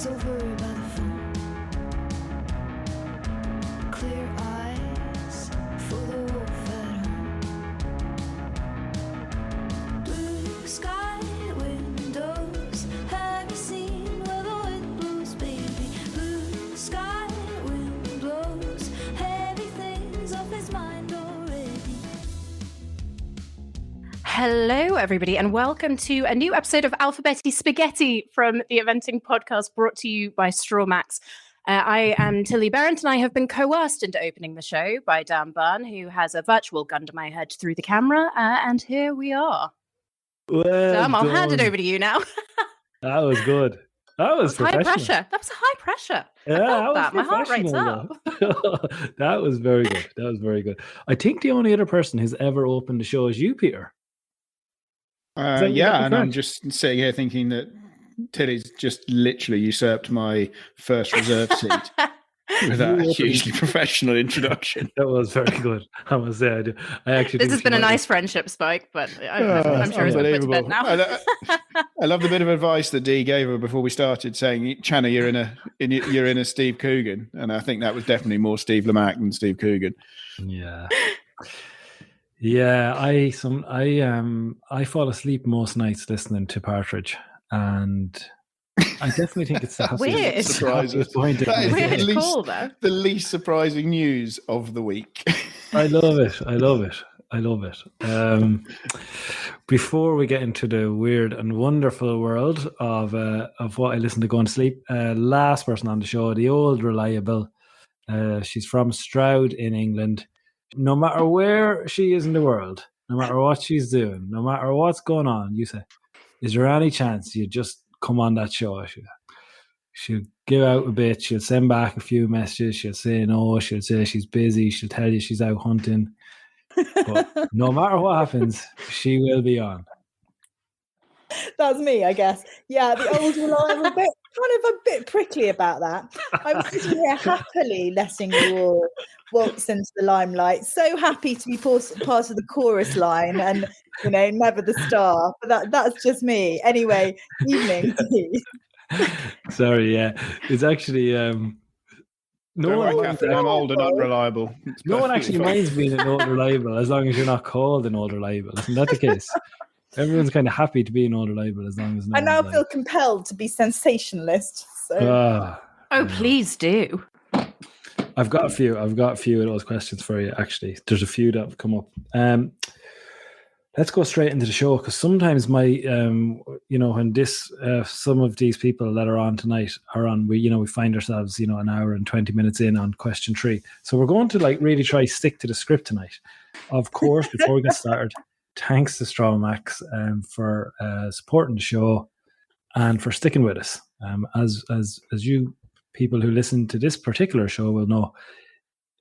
so worried by the phone. Clear eyes for the wolf at home. Blue sky windows, have you seen where the wind blows, baby? Blue sky wind blows, heavy things off his mind already. Hello, everybody, and welcome to a new episode of Alphabetti Spaghetti from the Eventing Podcast, brought to you by Strawmax. I am Tilly Berrent, and I have been coerced into opening the show by Dan Byrne, who has a virtual gun to my head through the camera, and here we are. Well Dan, I'll hand it done. over to you now. That was good. That was high professional. pressure. That was high pressure. Yeah, I felt that was My heart rate's up. professional, though. That was very good. That was very good. I think the only other person who's ever opened the show is you, Peter. that Yeah, and correct? I'm just sitting here thinking that Tilly's just literally usurped my first reserve seat with that hugely professional introduction. That was very good. I must say, I actually. This think has she been a might nice friendship, Spike, but I'm sure it's been put to bed now. I love the bit of advice that Dee gave her before we started, saying, "Channa, you're in a Steve Coogan," and I think that was definitely more Steve Lamacq than Steve Coogan. Yeah. Yeah, I fall asleep most nights listening to Partridge, and I definitely think it's the Weird. happiest point. That is Weird at least call, though. the least surprising news of the week. I love it. I love it. I love it. Before we get into the weird and wonderful world of what I listen to going to sleep, last person on the show, the old reliable. She's from Stroud in England. No matter where she is in the world, no matter what she's doing, no matter what's going on, you say, is there any chance you just come on that show? She'll give out a bit. She'll send back a few messages. She'll say no. She'll say she's busy. She'll tell you she's out hunting. But no matter what happens, she will be on. That's me, I guess. Yeah, the old reliable bit, kind of a bit prickly about that. I'm sitting here happily letting you all waltz into the limelight. So happy to be part of the chorus line and, never the star. But that's just me. Anyway, evening to you. Sorry, yeah. It's actually... Don't worry, Catherine, I'm old and unreliable. No one actually minds being an old reliable as long as you're not called an old reliable. Isn't that the case? Everyone's kind of happy to be an old reliable as long as no I now one's feel compelled to be sensationalist. So. Please do. I've got a few of those questions for you, actually. There's a few that have come up. Let's go straight into the show, because sometimes when some of these people that are on tonight are on, we find ourselves, an hour and 20 minutes in on question 3. So we're going to really try stick to the script tonight. Of course, before we get started, thanks to Strawmax for supporting the show and for sticking with us. As you people who listen to this particular show will know,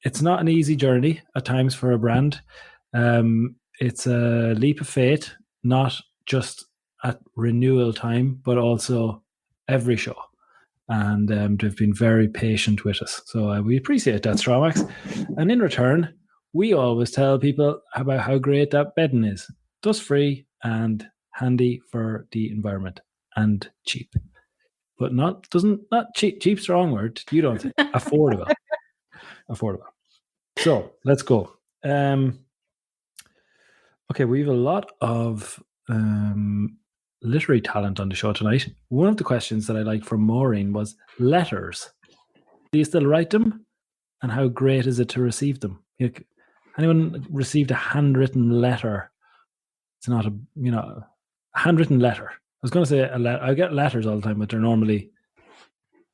it's not an easy journey at times for a brand. It's a leap of faith, not just at renewal time, but also every show. And they've been very patient with us. So we appreciate that, Strawmax. And in return, we always tell people about how great that bedding is. Dust-free and handy for the environment, and cheap. But not cheap. Cheap's the wrong word. You don't think. Affordable. Affordable. So let's go. Okay, we have a lot of literary talent on the show tonight. One of the questions that I liked from Maureen was letters. Do you still write them? And how great is it to receive them? Anyone received a handwritten letter? It's not a handwritten letter. I was going to say a letter. I get letters all the time, but they're normally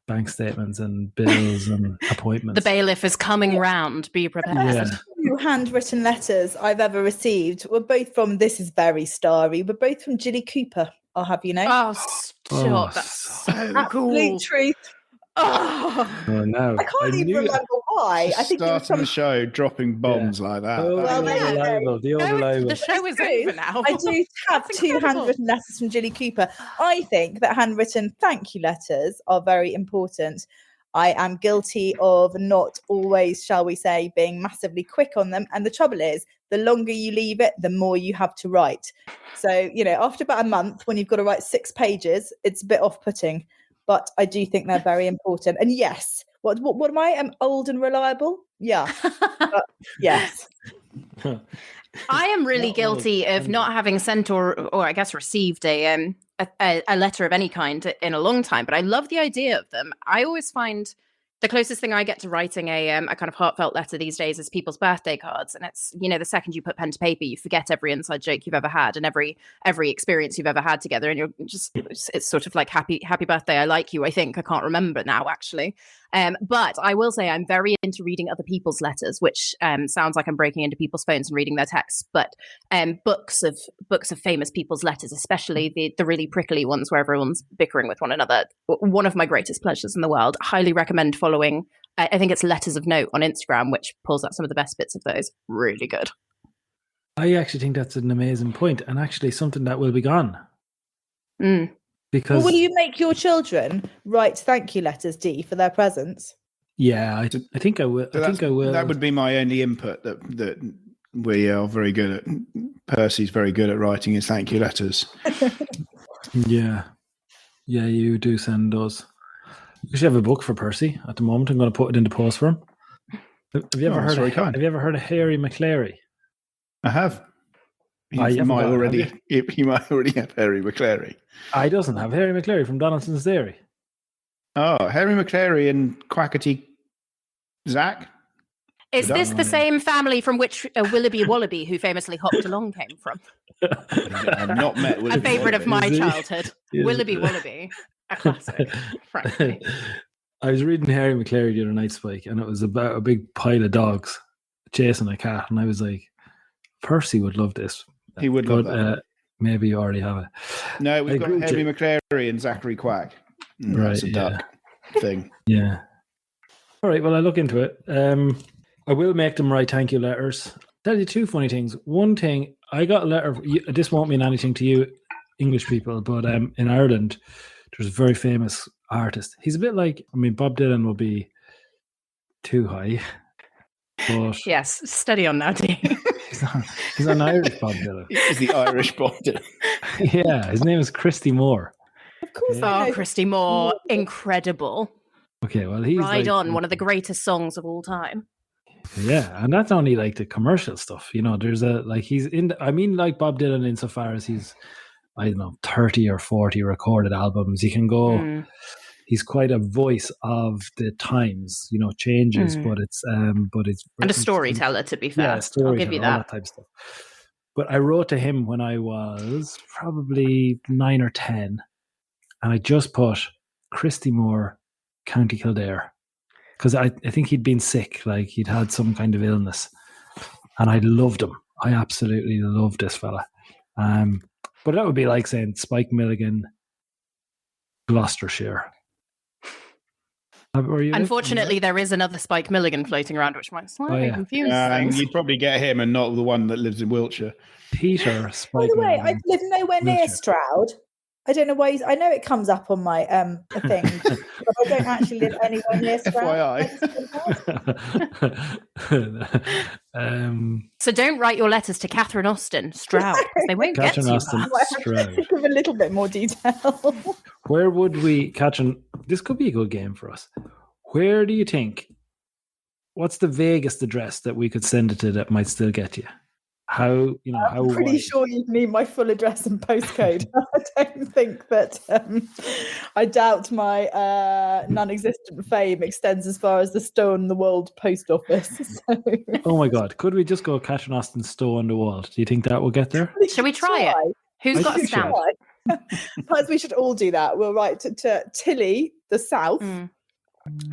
bank statements and bills and appointments. The bailiff is coming round. Be prepared. Yeah. Two handwritten letters I've ever received were both from, this is very starry, but both from Jilly Cooper, I'll have you know. Oh, stop. That's so cool. Absolute truth. Oh, no. I can't even remember why. I think it was Starting from the show dropping bombs like that. Well, The old reliable. The show is over now. I do have That's two incredible. handwritten letters from Jilly Cooper. I think that handwritten thank you letters are very important. I am guilty of not always, shall we say, being massively quick on them. And the trouble is, the longer you leave it, the more you have to write. So, after about a month, when you've got to write 6 pages, it's a bit off-putting. but I do think they're very important. And yes, what am I? I'm old and reliable. Yeah, yes. I am really Not guilty old, of not having sent or I guess received a letter of any kind in a long time, but I love the idea of them. I always find the closest thing I get to writing a kind of heartfelt letter these days is people's birthday cards, and it's, you know, the second you put pen to paper, you forget every inside joke you've ever had and every experience you've ever had together, and you're just it's sort of like happy birthday, I like you. I think I can't remember now actually. But I will say I'm very into reading other people's letters, which sounds like I'm breaking into people's phones and reading their texts. But books of famous people's letters, especially the really prickly ones where everyone's bickering with one another, one of my greatest pleasures in the world. Highly recommend following. I think it's Letters of Note on Instagram, which pulls out some of the best bits of those. Really good. I actually think that's an amazing point, and actually something that will be gone. Mm. Because Will you make your children write thank you letters, Dee, for their presents? yeah, I think I will. So I think I will. That would be my only input. That we are very good at. Percy's very good at writing his thank you letters. Yeah, you do send those. We should have a book for Percy at the moment. I'm going to put it in the post for him. Have you ever that's heard? very kind. Have you ever heard of Harry McClary? I have. He you haven't might got it, already. have He might already have Harry McClary. I doesn't have Harry McClary from Donaldson's Dairy. Oh, Harry McClary and Quackity Zach. Is this the same family from which Willoughby Wallaby, who famously hopped along, came from? I've not met A Willoughby favourite of Wallaby. my Is he? childhood. Is Willoughby it? Wallaby. A classic, frankly. I was reading Harry McClary the other night, Spike, and it was about a big pile of dogs chasing a cat, and I was like, Percy would love this. He would love that. Maybe you already have it. No, we've I got agree with Harry you. McClary and Zachary Quack. That's a Right, duck thing. Yeah. All right. Well, I'll look into it. I will make them write thank you letters. Tell you two funny things. One thing, I got a letter. This won't mean anything to you, English people, but in Ireland, there's a very famous artist. He's a bit like, I mean, Bob Dylan will be too high, but Yes, steady on now, Dee. he's an Irish Bob Dylan. He's the Irish Boston. Yeah, his name is Christy Moore. Of course, Oh, I know. Christy Moore, incredible. Okay, well, he's Ride like, On, one of the greatest songs of all time. Yeah, and that's only like the commercial stuff. You know, there's a like he's in. I mean, like Bob Dylan, insofar as he's, I don't know, 30 or 40 recorded albums. He can go. Mm. He's quite a voice of the times. You know, changes, but it's And a storyteller, to be fair. Yeah, I'll storyteller, give you all that. type of stuff. But I wrote to him when I was probably 9 or 10, and I just put Christy Moore, County Kildare. Because I think he'd been sick, like he'd had some kind of illness, and I loved him. I absolutely loved this fella. But that would be like saying Spike Milligan, Gloucestershire. Were you Unfortunately, there is another Spike Milligan floating around, which might slightly confuse And things. you'd probably get him and not the one that lives in Wiltshire. Peter By Spike the way, I Milligan. live nowhere near Wiltshire. Stroud. I don't know why. I know it comes up on my thing, but I don't actually live anywhere near Stroud. So don't write your letters to Catherine Austin, Stroud, 'cause they won't Catherine get to Austin, you. I might have Stroud. to give a little bit more detail. Where would we, Catherine? This could be a good game for us. Where do you think? What's the vaguest address that we could send it to that might still get you? How how I'm pretty wide? sure you'd need my full address and postcode. I don't think that. I doubt my non-existent fame extends as far as the Stone in the World post office. So. Oh my God! Could we just go Catherine Austin Stowe on the wall? Do you think that will get there? Shall we try it? Who's I got a think so. stamp? Perhaps we should all do that. We'll write to Tilly, the South. Mm.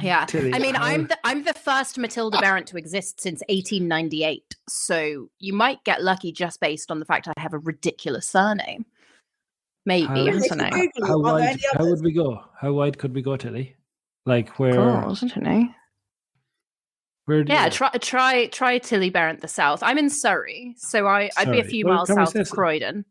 Yeah, Tilly, I mean, how- I'm the first Matilda Barrett to exist since 1898, so you might get lucky just based on the fact I have a ridiculous surname. Maybe, How- I If don't you know. Google How it, are there wide? any How others? would we go? How wide could we go, Tilly? Like where? God, I don't know. Where? Do Yeah, you try Tilly Barrett the South. I'm in Surrey, so I'd be a Surrey. few Well, miles can we south say of so? Croydon.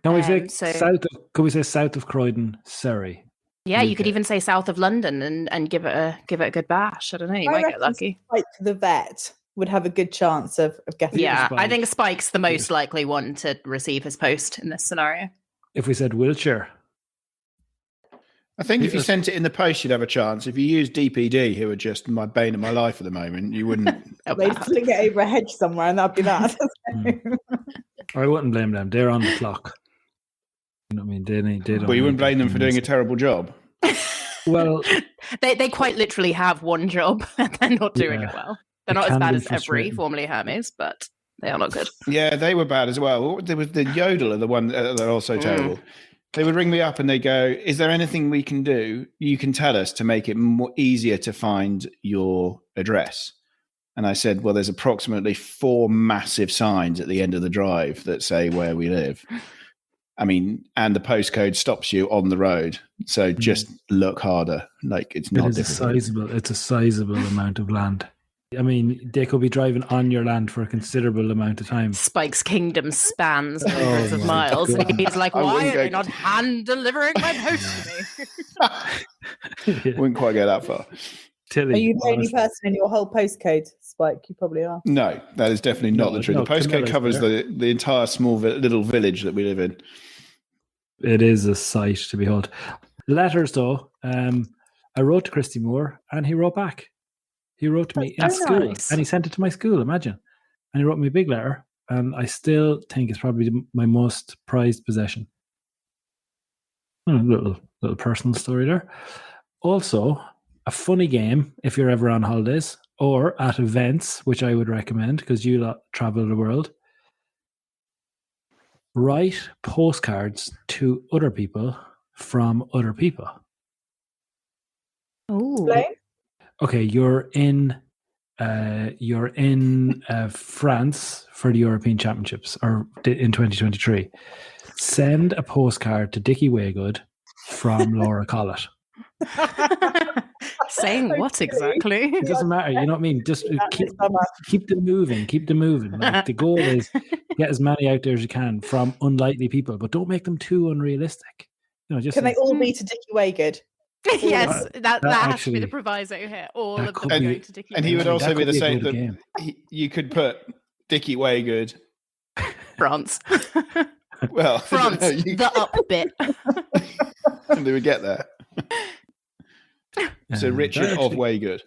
Can we say so- south? Could we say south of Croydon, Surrey? Yeah, you could UK. even say south of London and give it a good bash. I don't know, you I might get reckon lucky. Spike the vet would have a good chance of getting. Yeah, I Spike. think Spike's the most Yeah. likely one to receive his post in this scenario. If we said Wiltshire, I think if you sent it in the post, you'd have a chance. If you use DPD, who are just my bane of my life at the moment, you wouldn't. They'd fling it over a hedge somewhere, and that'd be that. I wouldn't blame them. They're on the clock. You know what I mean? They don't. But you wouldn't blame them for doing a terrible job. Well, they quite literally have one job and they're not doing it well. They're not as bad as Every, frustrating. formerly Hermes, but they are not good. Yeah, they were bad as well. There was the Yodeler, the one they're also terrible. They would ring me up and they go, "Is there anything we can do? You can tell us to make it more easier to find your address." And I said, "Well, there's approximately 4 massive signs at the end of the drive that say where we live. I mean, and the postcode stops you on the road. So just look harder. Like it's not difficult." It's a sizable amount of land. I mean, they could be driving on your land for a considerable amount of time. Spike's kingdom spans hundreds of my miles. God. And he's like, I why wouldn't are go- they not hand delivering my post to me? Wouldn't quite go that far. Tilly, Are you the only honestly. person in your whole postcode, Spike? You probably are. No, that is definitely not No, the truth. no, The postcode Camilla's covers there. the entire small little village that we live in. It is a sight to behold. Letters, though, I wrote to Christy Moore, and he wrote back. He wrote to me in That's school, nice. and he sent it to my school. Imagine, and he wrote me a big letter, and I still think it's probably my most prized possession. Little personal story there. Also, a funny game if you're ever on holidays or at events, which I would recommend because you lot travel the world. Write postcards to other people from other people. Ooh. Explain. Okay, you're in France for the European Championships or in 2023. Send a postcard to Dickie Waygood from Laura Collett. Saying what exactly? It doesn't matter, you know what I mean? Just keep them moving. Like the goal is get as many out there as you can from unlikely people, but don't make them too unrealistic. You know, just Can they all be to Dickie Waygood? Yes, that has to be actually- the proviso here. All that of could them be- going to Dickie. And he would That also could be the be a same. good game. You could put Dickie Waygood. France. Well, France, the up bit. and they would get there. So Richard that of actually- Waygood.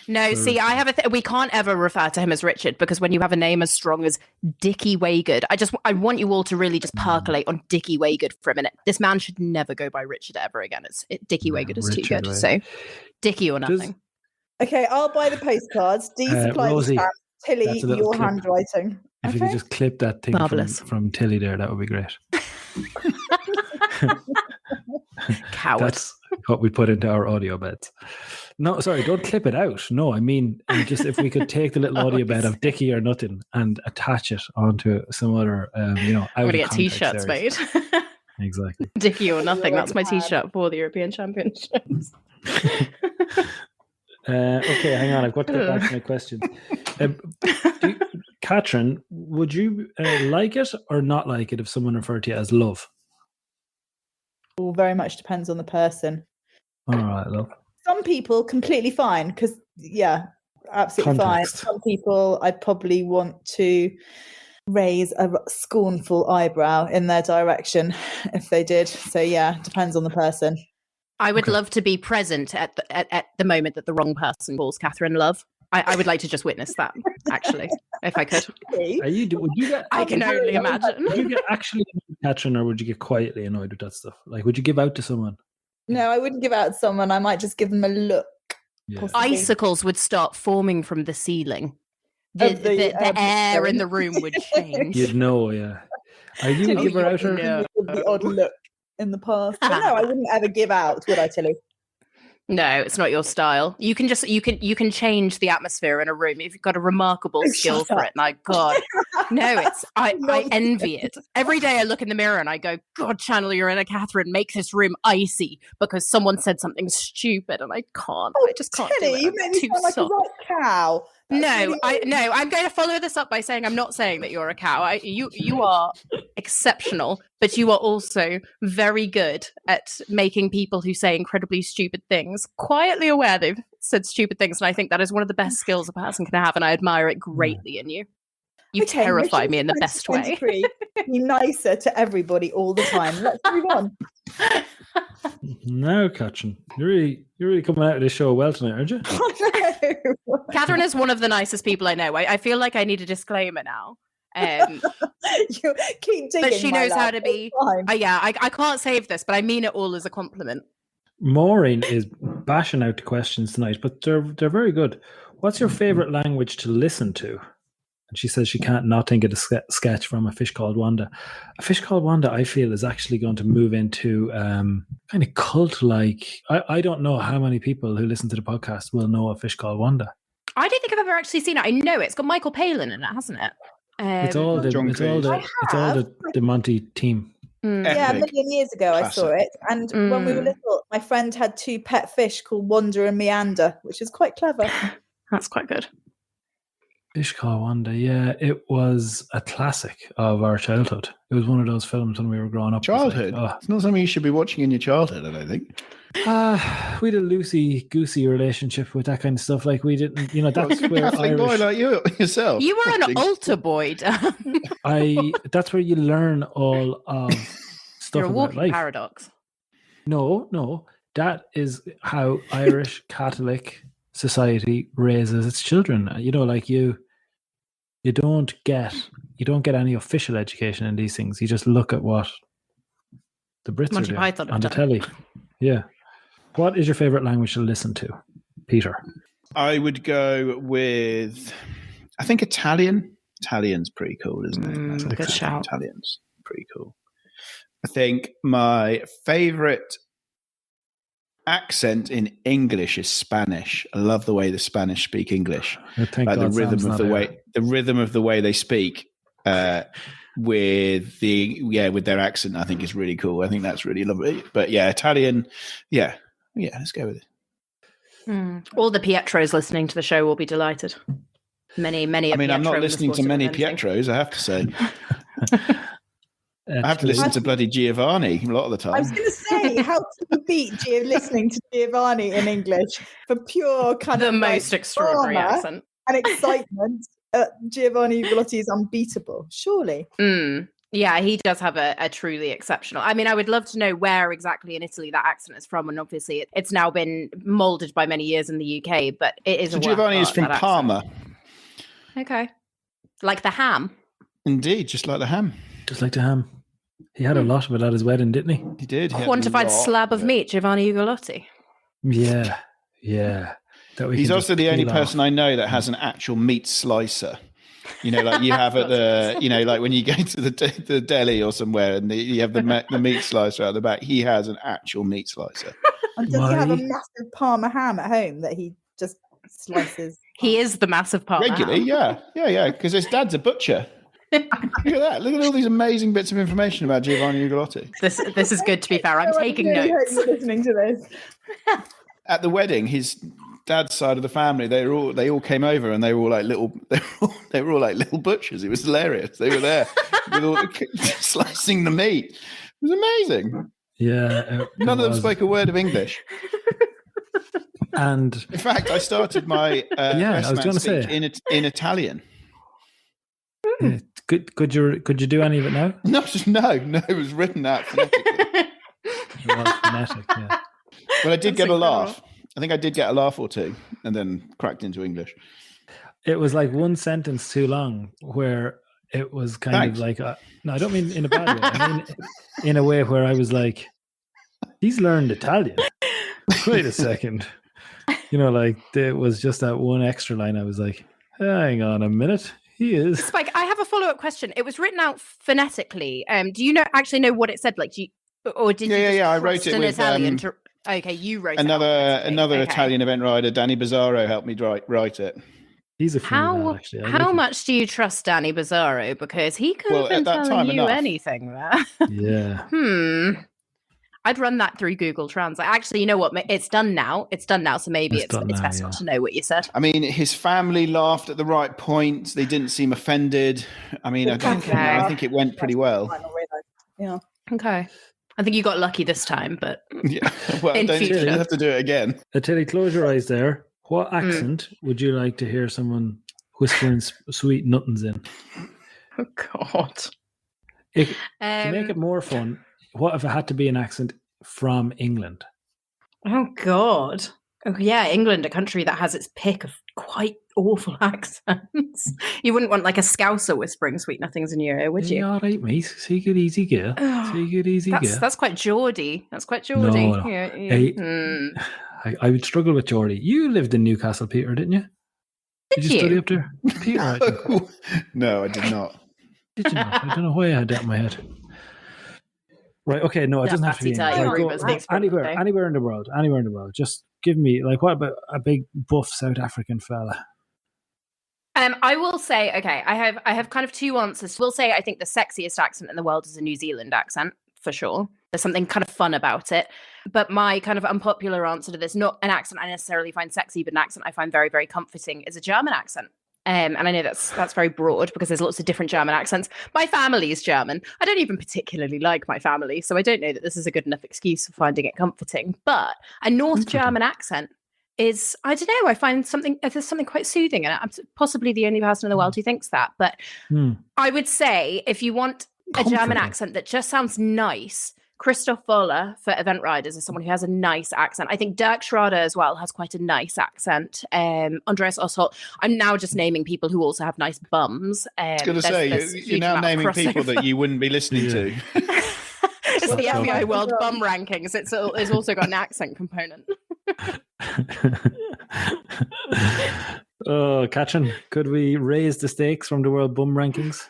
No, see, I have we can't ever refer to him as Richard because when you have a name as strong as Dickie Waygood, I want you all to really just percolate on Dickie Waygood for a minute. This man should never go by Richard ever again. Dickie Waygood is too Richard good. Way. So Dickie or Does- nothing. Okay, I'll buy the postcards. D supply the Rosie, stamps. Tilly, that's a little your clip. handwriting. If you Okay. could just clip that thing Marvellous. from Tilly there, that would be great. Coward. That's what we put into our audio beds. No, sorry, don't clip it out. No, I mean, just if we could take the little audio bed of Dickie or Nothing and attach it onto some other, I'm out going of to get context t-shirts areas. made. Exactly. Dickie or nothing. That's my already have. t-shirt for the European Championships. Okay, hang on. I've got to get back to my questions. Catherine, would you like it or not like it if someone referred to you as love? All very much depends on the person. All right, love. Some people completely fine because absolutely Context. fine. Some people I'd probably want to raise a scornful eyebrow in their direction if they did. So yeah, depends on the person. I would Okay. love to be present at the moment that the wrong person calls Catherine love. I would like to just witness that, actually, if I could. Would you get? I can only imagine. Would you get actually annoyed with Catherine, or would you get quietly annoyed with that stuff? Like, would you give out to someone? No, I wouldn't give out to someone. I might just give them a look. Yeah. Possibly. Icicles would start forming from the ceiling. The, Of the, the air in sorry. the room would change. You'd know, yeah. Are you Tilly, a giver out? No. With the odd look in the past. But no, I wouldn't ever give out, would I, Tilly? No, it's not your style. You can change the atmosphere in a room if you've got a remarkable skill Shut for up. it. My God, no, I Nonsense. envy it. Every day I look in the mirror and I go, God, channel your inner Catherine, make this room icy because someone said something stupid and I can't. I just can't do Tilly, it. you I'm make me too sound like soft. a right cow. That's really I'm going to follow this up by saying I'm not saying that you're a cow. You are exceptional, but you are also very good at making people who say incredibly stupid things quietly aware they've said stupid things, and I think that is one of the best skills a person can have, and I admire it greatly in you. You Okay, terrify mission me in the best way. 2023, be nicer to everybody all the time. Let's move on. Now, Catherine, you're really coming out of this show well tonight, aren't you? No. Catherine is one of the nicest people I know. I feel like I need a disclaimer now. You keep digging, But she my knows how love. to be. It's fine. Yeah, I can't save this, but I mean it all as a compliment. Maureen is bashing out the questions tonight, but they're very good. What's your favorite language to listen to? And she says she can't not think of the sketch from A Fish Called Wanda. A Fish Called Wanda, I feel, is actually going to move into kind of cult-like. I don't know how many people who listen to the podcast will know A Fish Called Wanda. I don't think I've ever actually seen it. I know it's got Michael Palin in it, hasn't it? It's all the John Cleese. the Monty team. Yeah, a million years ago I saw it. And when we were little, my friend had 2 pet fish called Wanda and Meander, which is quite clever. That's quite good. Fish Called Wanda, yeah, it was a classic of our childhood. It was one of those films when we were growing up. Childhood? It's not something you should be watching in your childhood, I don't think. We had a loosey-goosey relationship with that kind of stuff. Like, we didn't, that's where Catholic boy Irish... like you yourself. You were an altar boy, Dan. That's where you learn all of stuff You're a about walking life. paradox. No, that is how Irish Catholic society raises its children. Like you don't get any official education in these things. You just look at what the Brits Monty are doing Python have on the done. telly. Yeah. What is your favorite language to listen to, Peter? I would go with, I think Italian. Italian's pretty cool, isn't it? Good shout. Italian's pretty cool. I think my favorite accent in English is Spanish. I love the way the Spanish speak English. Thank Like God the rhythm Sam's of not the here. rhythm of the way they speak with their accent, I think is really cool. I think that's really lovely. But yeah, Italian, yeah, let's go with it. All the Pietros listening to the show will be delighted. Many. I mean, I'm not listening to many Pietros, I have to say. I have to listen to bloody Giovanni a lot of the time. I was going to say, how can you beat listening to Giovanni in English for pure kind The of most extraordinary drama accent. and excitement? Giovanni Gallotti is unbeatable, surely. Yeah, he does have a truly exceptional. I mean, I would love to know where exactly in Italy that accent is from, and obviously it's now been molded by many years in the UK. But it is. So a Giovanni is from Parma. Okay, like the ham. Indeed, just like the ham. Just like the ham. He had a lot of it at his wedding, didn't he? He did. He had a Quantified lot slab of it. meat, Giovanni Ugolotti. Yeah. That we He's can also just the only peel person off. I know that has an actual meat slicer. Like you have at the, like when you go to the deli or somewhere and you have the meat slicer out the back. He has an actual meat slicer. And does he have a massive Parma ham at home that he just slices? He is the massive part. Regularly, yeah. Because his dad's a butcher. Look at that. Look at all these amazing bits of information about Giovanni Ugolotti. This is good, to be fair. I'm taking really notes. hope you're listening to this. At the wedding, his dad's side of the family, they all came over and they were all like little butchers. It was hilarious. They were there with all slicing the meat. It was amazing. Yeah. None of them spoke a word of English. And in fact, I started my I was going to speech say in Italian. Could you do any of it now? No, it was written out phonetically. It was phonetic, yeah. But I did get a laugh. I think I did get a laugh or two, and then cracked into English. It was like one sentence too long, where it was kind of like, no, I don't mean in a bad way. I mean in a way where I was like, he's learned Italian. Wait a second. Like there was just that one extra line. I was like, hang on a minute. He is. Spike, I have a follow-up question. It was written out phonetically. Do you actually know what it said? Like, or did you? Yeah. I wrote it in with Italian. Okay, you wrote another Okay. Italian event rider, Danny Bizzarro, helped me write it. He's a funny lad, actually. How much do you trust Danny Bizzarro? Because he could have been telling you anything there. Yeah. I'd run that through Google Translate. Actually, you know what? It's done now. So maybe it's best not to know what you said. I mean, his family laughed at the right points. They didn't seem offended. I mean, I think it went pretty well. Yeah. Okay. I think you got lucky this time, but yeah. Well, in don't future. you have to do it again. Tilly, close your eyes there. What accent would you like to hear someone whispering sweet nothings in? Oh, God. To make it more fun, what if it had to be an accent from England? Oh God. Oh yeah, England, a country that has its pick of quite awful accents. You wouldn't want like a Scouser whispering sweet nothings in your ear, would you? All right, mate. Take it easy, girl. Take it easy, girl. That's quite Geordie. That's quite Geordie. No. Yeah, Hey, Hmm. I would struggle with Geordie. You lived in Newcastle, Peter, didn't you? Did you study up there? Peter, I think. No, I did not. Did you not? I don't know why I had that in my head. Right, okay, no, it doesn't have to be That's England. Rumours makes Anywhere, perfect. anywhere in the world. Anywhere in the world. Just give me, like, what about a big buff South African fella? I will say, okay, I have kind of two answers. We'll say I think the sexiest accent in the world is a New Zealand accent, for sure. There's something kind of fun about it. But my kind of unpopular answer to this, not an accent I necessarily find sexy, but an accent I find very, very comforting, is a German accent. And I know that's very broad because there's lots of different German accents. My family is German. I don't even particularly like my family, so I don't know that this is a good enough excuse for finding it comforting. But a North German accent is, I don't know, I find there's something quite soothing in it. I'm possibly the only person in the world who thinks that. But I would say if you want a German Comforting. accent that just sounds nice, Christoph Wohler for Event Riders is someone who has a nice accent. I think Dirk Schrader as well has quite a nice accent. Andreas Oswald. I'm now just naming people who also have nice bums. I was going to say, you're now naming people that you wouldn't be listening to. It's the FBI World Bum Rankings. It's also got an accent component. Oh, Katrin, could we raise the stakes from the World Bum Rankings?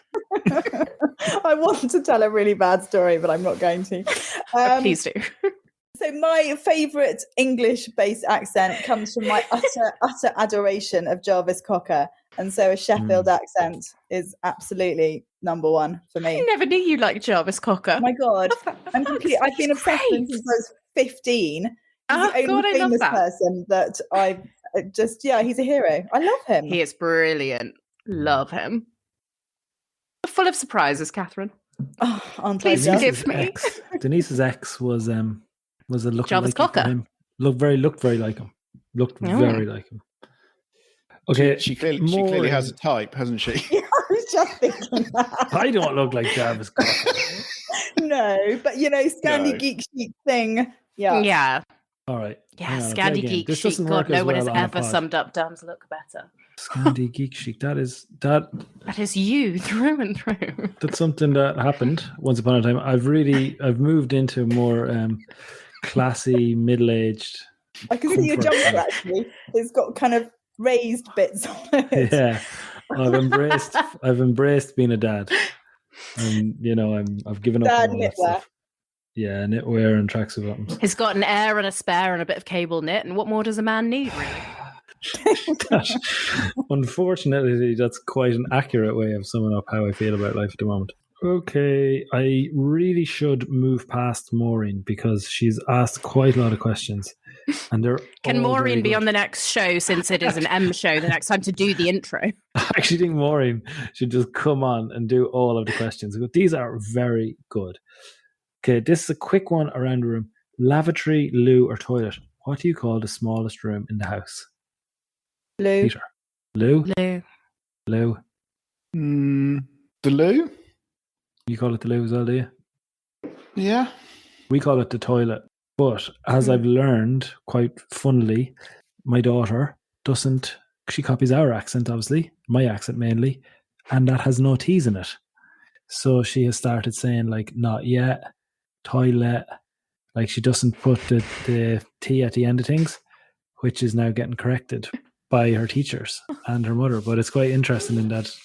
I want to tell a really bad story, but I'm not going to. Please do. So my favourite English-based accent comes from my utter adoration of Jarvis Cocker. And so a Sheffield accent is absolutely number one for me. I never knew you liked Jarvis Cocker. Oh my God. I've been obsessed with him since I was 15. He's the only famous person that I've just, he's a hero. I love him. He is brilliant. Love him. Full of surprises, Catherine. Oh, aren't Please I forgive me. Denise's ex was a looking Jarvis Cocker. Looked very like him. Looked very like him. Okay, She clearly has a type, hasn't she? I was just thinking that. I don't look like Jarvis Cocker. No, but Scandi Geek Chic thing. Yeah. Yeah. All right. Yeah, Scandi Geek This Chic. doesn't God, work no as one well has on a ever pod. summed up Dam's look better. Scandi Geek Chic. That is you through and through. that's something that happened once upon a time. I've moved into more classy, middle-aged. I can see your jumper actually. It's got kind of raised bits on it. Yeah, I've embraced being a dad, and I've given up Dad on all that knitwear. stuff. Yeah, knitwear and tracksuit bottoms. He's got an air and a spare and a bit of cable knit, and what more does a man need, really? Unfortunately, that's quite an accurate way of summing up how I feel about life at the moment. Okay, I really should move past Maureen because she's asked quite a lot of questions. And they're Can all Maureen very be good. on the next show since it is an M show the next time to do the intro? I actually think Maureen should just come on and do all of the questions. These are very good. Okay, this is a quick one around the room. Lavatory, loo, or toilet. What do you call the smallest room in the house? Blue. Peter. Loo? Lou. Loo. The loo? You call it the loo as well, do you? Yeah. We call it the toilet. But as I've learned, quite funnily, my daughter she copies our accent, obviously, my accent mainly, and that has no T's in it. So she has started saying, like, not yet, toilet. Like, she doesn't put the T at the end of things, which is now getting corrected by her teachers and her mother. But it's quite interesting in that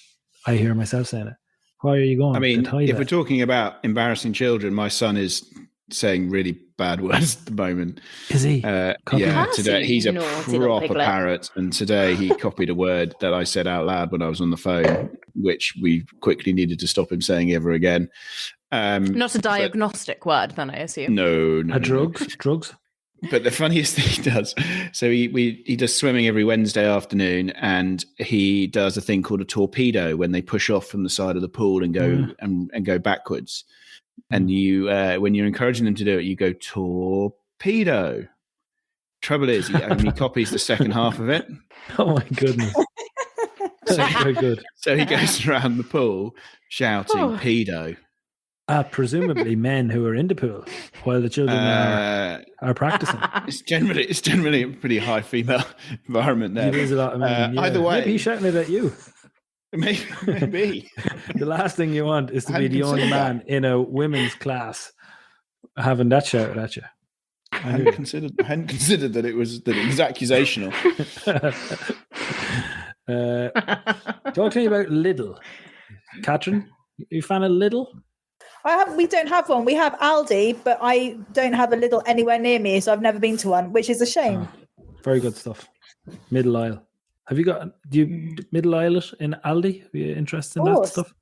I hear myself saying it. Why are you going? I mean, The toilet. if we're talking about embarrassing children, my son is saying really bad words at the moment. Is he? Yeah, Has today he? he's a Naughty little proper piglet. parrot, and today he copied a word that I said out loud when I was on the phone, which we quickly needed to stop him saying ever again. Not a diagnostic word, then I assume. No. Drugs? But the funniest thing he does, so he does swimming every Wednesday afternoon, and he does a thing called a torpedo when they push off from the side of the pool and go and go backwards. And you, when you're encouraging them to do it, you go torpedo. Trouble is, he only copies the second half of it. Oh my goodness. That's very good. So he goes around the pool shouting pedo. Presumably men who are in the pool while the children are practicing. It's generally a pretty high female environment there. It is a lot of men. Either way, maybe he's shouting it at you. Maybe. The last thing you want is to be hadn't the only considered man in a women's class having that shouted at you. I hadn't considered that it was accusational. Talk to me about Lidl. Catherine, you a fan of Lidl? We don't have one. We have Aldi, but I don't have a Lidl anywhere near me, so I've never been to one, which is a shame. Very good stuff. Middle aisle. Do you middle aisle it in Aldi? Are you interested in that stuff?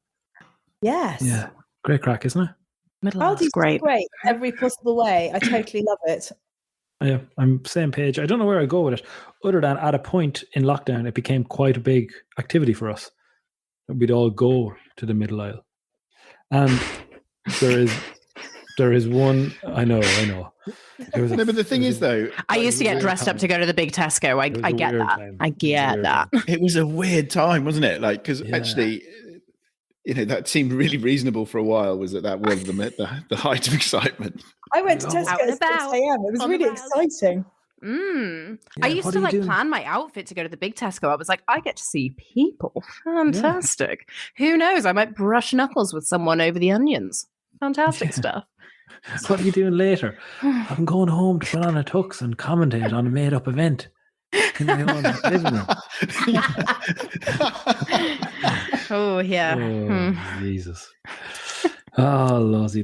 Yes. Yeah. Great crack, isn't it? Aldi's great. Every possible way. I totally love it. Yeah, I'm same page. I don't know where I go with it, other than at a point in lockdown, it became quite a big activity for us. We'd all go to the middle aisle. And there is one. I know. No, but the thing is, though, I used to get dressed up to go to the big Tesco. I get that. I get that. It was a weird time, wasn't it? Like, because actually, that seemed really reasonable for a while. Was that was the height of excitement? I went to Tesco at 6 a.m. It was really exciting. I used to plan my outfit to go to the big Tesco. I was like, I get to see people. Fantastic. Yeah. Who knows? I might brush knuckles with someone over the onions. Fantastic stuff. What are you doing later? I'm going home to put on a tux and commentate on a made-up event in my own living room. Oh, yeah. Oh, Jesus. Oh, lousy.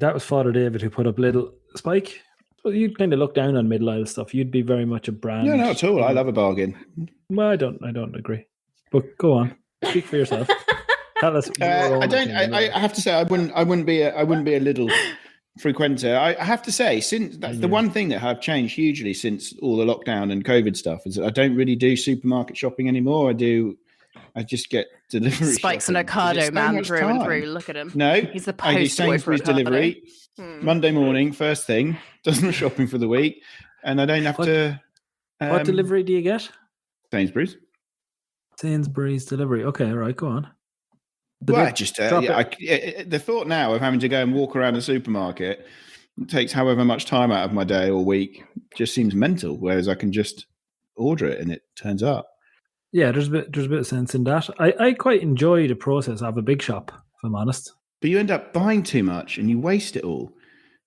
That was Father David who put up Lidl. Spike, well, you'd kind of look down on middle aisle stuff. You'd be very much a brand. No, not at all. I love a bargain. Well, I don't agree. But go on. Speak for yourself. Tell us. I have to say, I wouldn't be a Lidl frequenter. I have to say, since that's the one thing that have changed hugely since all the lockdown and COVID stuff is that I don't really do supermarket shopping anymore. I just get delivery. Spike's an Ocado man through and through. Look at him. No, he's the I do Sainsbury's delivery Monday morning, first thing. Does my shopping for the week, and I don't have to. What delivery do you get? Sainsbury's delivery. Okay, all right, go on. The thought now of having to go and walk around a supermarket takes however much time out of my day or week just seems mental. Whereas I can just order it and it turns up. Yeah, there's a bit of sense in that. I quite enjoy the process of a big shop, if I'm honest. But you end up buying too much and you waste it all.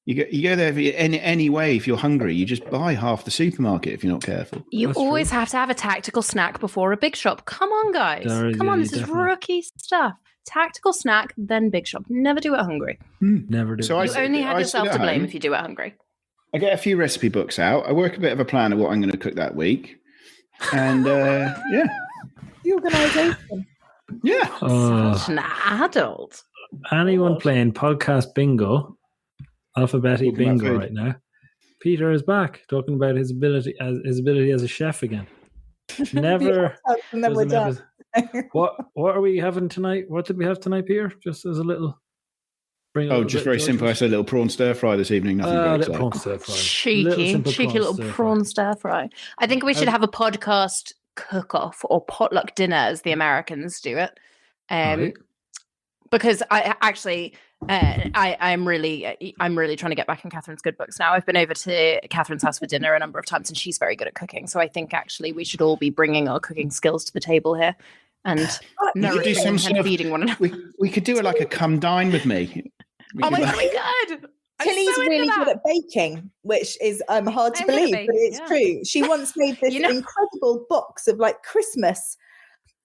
You go there any way if you're hungry. You just buy half the supermarket if you're not careful. You always have to have a tactical snack before a big shop. Come on, guys. This is rookie stuff. Tactical snack, then big shop. Never do it hungry. Never do. So you only have yourself to blame if you do it hungry. I get a few recipe books out. I work a bit of a plan of what I'm going to cook that week. And the organisation. Yeah. Such an adult. Anyone playing podcast bingo, Alphabetti bingo right now? Peter is back talking about his ability as a chef again. Never. And then we're done. What are we having tonight? What did we have tonight, Peter? Just as a little. Just very simple. I said a little prawn stir fry this evening. Nothing very exciting. Prawn stir fry. Cheeky little prawn stir fry. I think we should have a podcast cook-off or potluck dinner, as the Americans do it. Right. Because I'm really trying to get back in Catherine's good books now. I've been over to Catherine's house for dinner a number of times, and she's very good at cooking. So I think actually we should all be bringing our cooking skills to the table here and nourishing and feeding one another. We could do it like a come dine with me. Oh my god, we could. Tilly's really good at baking, which is hard to believe, but it's true. She once made this incredible box of like Christmas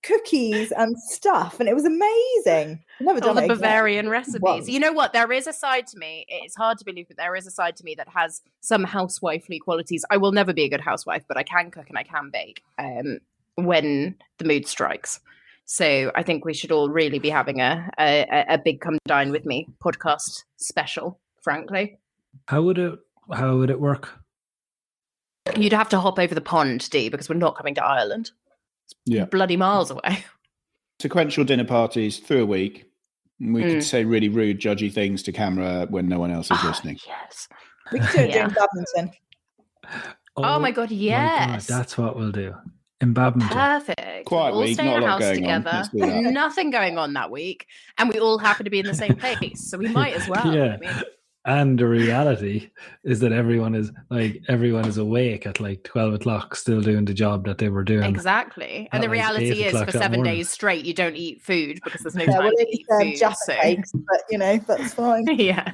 cookies and stuff, and it was amazing. Never done all the Bavarian recipes. You know what? There is a side to me. It's hard to believe, but there is a side to me that has some housewifely qualities. I will never be a good housewife, but I can cook and I can bake when the mood strikes. So I think we should all really be having a big come dine with me podcast special. Frankly, how would it work? You'd have to hop over the pond, Dee, because we're not coming to Ireland. Yeah, bloody miles away. Sequential dinner parties through a week. We could say really rude, judgy things to camera when no one else is listening. Yes, we could do it during badminton. Oh my god, yes, my god, that's what we'll do. in badminton. Perfect. Quiet we all week, stay not in a a lot house going on. together. Let's do that. Nothing going on that week, and we all happen to be in the same place, so we might as well. Yeah. I mean, And the reality is that everyone is awake at like 12 o'clock, still doing the job that they were doing. exactly. And at the like reality 8 is, o'clock for that 7 morning. days straight, you don't eat food because there's no Yeah, time well, to it eat was food. Jaffa So cakes, but that's fine. yeah,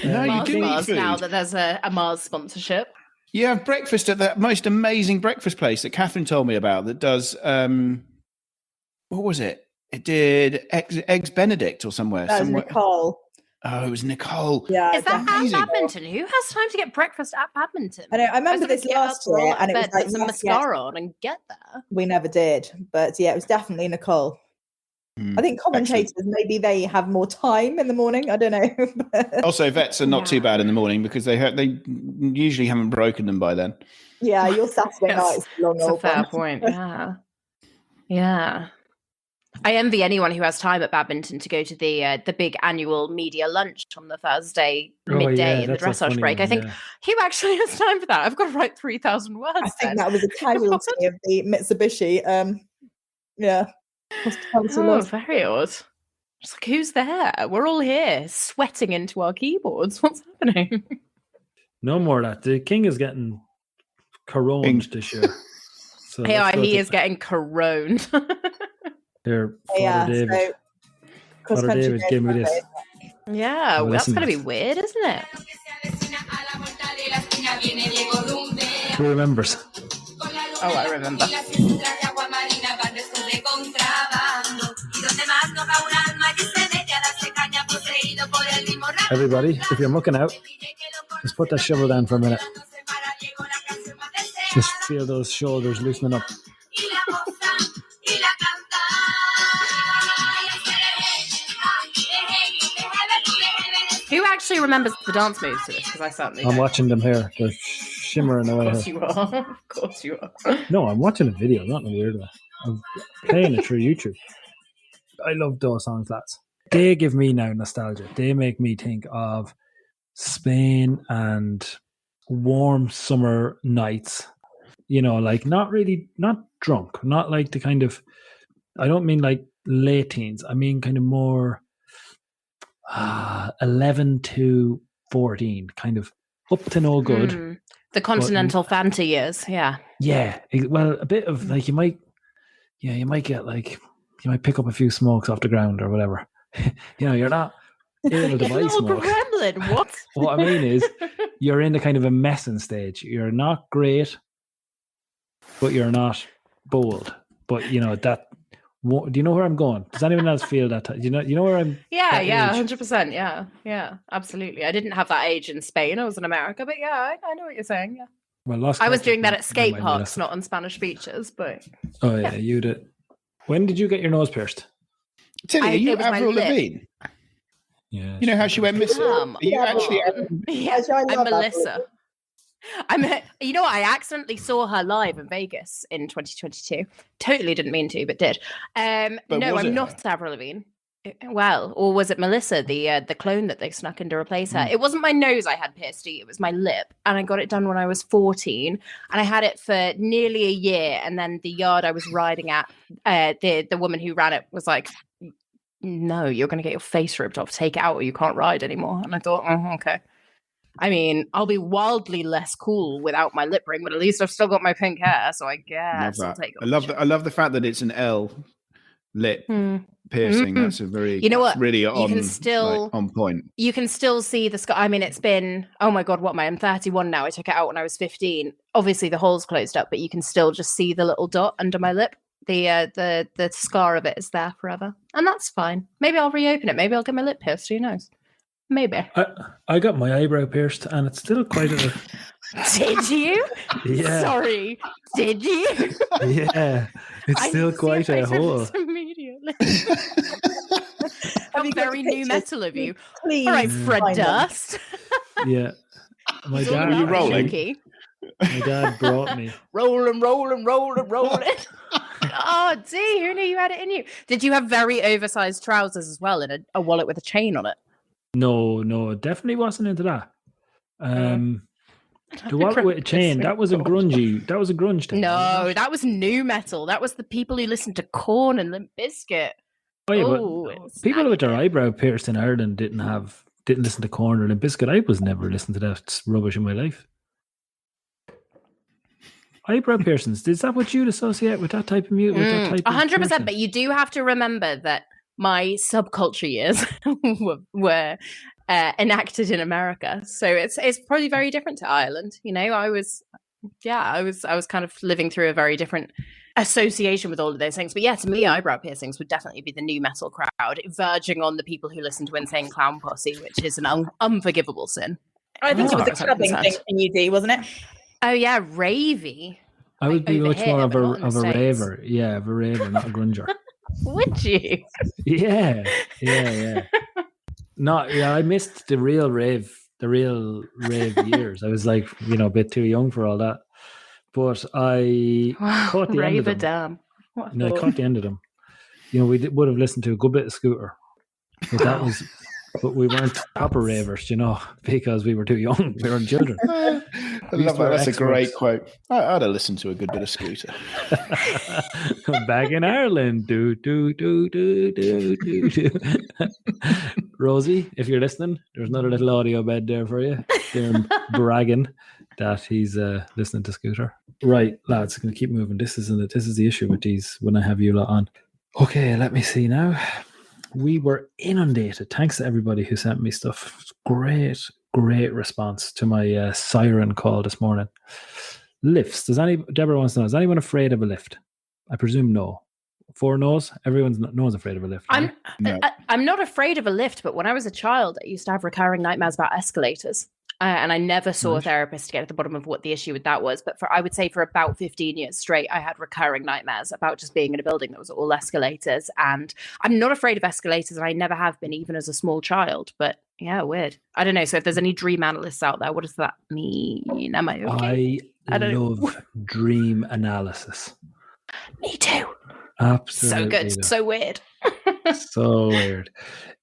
No, you Mars do eat bars now food. that there's a Mars sponsorship. You have breakfast at that most amazing breakfast place that Catherine told me about that does, what was it? It did Eggs Benedict or somewhere. That was somewhere. Nicole. Oh, it was Nicole. Yeah, Is that at amazing. badminton? Who has time to get breakfast at badminton? I know. I remember sort of this get up, last roll year, out of and it was bed, like put some yes, mascara on and get there. we never did, but yeah, it was definitely Nicole. I think commentators, maybe they have more time in the morning. I don't know. Also, vets are not too bad in the morning because they usually haven't broken them by then. Yeah, your Saturday Yes, night is a long That's a old fair one. point. Yeah, yeah. I envy anyone who has time at badminton to go to the big annual media lunch on the Thursday midday in the dressage break. I think who actually has time for that? I've got to write 3,000 words. I think that was a casualty of the Mitsubishi. Yeah. Oh, very odd. It's like, who's there? We're all here sweating into our keyboards. What's happening? No more of that. The king is getting coroned this year. So Yeah, he is getting coroned. Here, Yeah, Father David. so cross Father country David, days give me this. Monday. Yeah, Oh, well, that's listen going to to be weird, isn't it? Who remembers? Oh, I remember. Everybody, if you're mucking out, just put that shovel down for a minute. Just feel those shoulders loosening up. Who actually remembers the dance moves to this? Because I certainly I'm don't. watching them here. They're shimmering away. Of course here. you are. Of course you are. No, I'm watching a video, not in a weird way. I'm playing it through YouTube. I love those songs, lads. They give me now nostalgia. They make me think of Spain and warm summer nights. You know, like not drunk, not like the kind of, I don't mean like late teens. I mean kind of more 11 to 14, kind of up to no good. The continental Fanta years, yeah. Yeah, well, a bit of like you might get like, you might pick up a few smokes off the ground or whatever. You know, you're not able to buy Little smoke. gremlin, what? What I mean is, you're in the kind of a messing stage. You're not great, but you're not bold. But you know that. Do you know where I'm going? Does anyone else feel that? Do you know where I'm? Yeah, that yeah, age? 100%. Yeah, absolutely. I didn't have that age in Spain. I was in America, but yeah, I know what you're saying. Yeah, Well, I was doing that at skate parks, not on Spanish beaches. But oh yeah, you did. When did you get your nose pierced? Tilly, are you it was my Avril lip. Lavigne? Yeah, You know how she went missing? Come Are you actually? yeah, Actually, I I'm love that Melissa. You know what? I accidentally saw her live in Vegas in 2022. Totally didn't mean to, but did. But No, was I'm it not Avril Lavigne. Well, or was it Melissa, the clone that they snuck in to replace her? It wasn't my nose I had pierced, it was my lip, and I got it done when I was 14, and I had it for nearly a year, and then the yard I was riding at, the woman who ran it was like, no, you're going to get your face ripped off, take it out or you can't ride anymore. And I thought, okay. I mean, I'll be wildly less cool without my lip ring, but at least I've still got my pink hair, so I guess I'll take it. I love the fact that it's an L lip piercing. That's a very, you know what? really You can still on point. You can still see the scar. I mean, it's been, oh my God, what am I? I'm 31 now. I took it out when I was 15. Obviously, the hole's closed up, but you can still just see the little dot under my lip. The scar of it is there forever, and that's fine. Maybe I'll reopen it. Maybe I'll get my lip pierced. Who knows? Maybe. I got my eyebrow pierced, and it's still quite a. Did you? Yeah. Sorry. Did you? Yeah, it's still quite a hole. Immediately. Have you got Very the new pictures? metal of you. Please All right, Fred find them. Durst. Yeah, my It's all dad. about you rolling? Shinky. My dad brought me. Rolling. Oh, gee, who knew you had it in you? Did you have very oversized trousers as well and a wallet with a chain on it? No, definitely wasn't into that. The Wallet with a Chain. That was a grungy. That was a grunge thing. No, that was new metal. That was the people who listened to Korn and Limp Bizkit. Oh, yeah, Oh, but it's people with their snagging it. eyebrow pierced in Ireland didn't listen to Korn or Limp Bizkit. I was never listening to that rubbish in my life. Eyebrow piercings. Is that what you'd associate with that type of music? With that type of 100%. piercing? But you do have to remember that my subculture years were enacted in America, so it's probably very different to Ireland. You know, I was kind of living through a very different association with all of those things. But yeah, to me, eyebrow piercings would definitely be the new metal crowd, verging on the people who listen to Insane Clown Posse, which is an unforgivable sin. I think Oh. it was a clubbing thing for you, Dee, wasn't it? Oh yeah, ravey. I would be over much here, more but not in of the a States. raver. Yeah, of a raver, not a grunger. Would you? Yeah. I missed the real rave years. I was like, a bit too young for all that. But I caught the end of them. Damn. No, I caught the end of them. We would have listened to a good bit of Scooter. But we weren't proper ravers, because we were too young. We were children. I love that. That's a great quote. I'd have listened to a good bit of Scooter. Back in Ireland. Do. Rosie, if you're listening, there's another little audio bed there for you. Diarm bragging that he's listening to Scooter. Right, lads, going to keep moving. This is the issue with these when I have you lot on. Okay, let me see now. We were inundated. Thanks to everybody who sent me stuff. Great response to my siren call this morning. Lifts. Deborah wants to know, is anyone afraid of a lift? I presume no. 4 no's? No one's afraid of a lift. I'm right? I'm not afraid of a lift, but when I was a child, I used to have recurring nightmares about escalators. And I never saw a therapist to get at the bottom of what the issue with that was. But I would say for about 15 years straight, I had recurring nightmares about just being in a building that was all escalators. And I'm not afraid of escalators, and I never have been, even as a small child. But yeah, weird. I don't know. So if there's any dream analysts out there, what does that mean? Am I okay? I love dream analysis. Me too. Absolutely. So good. So weird. So weird.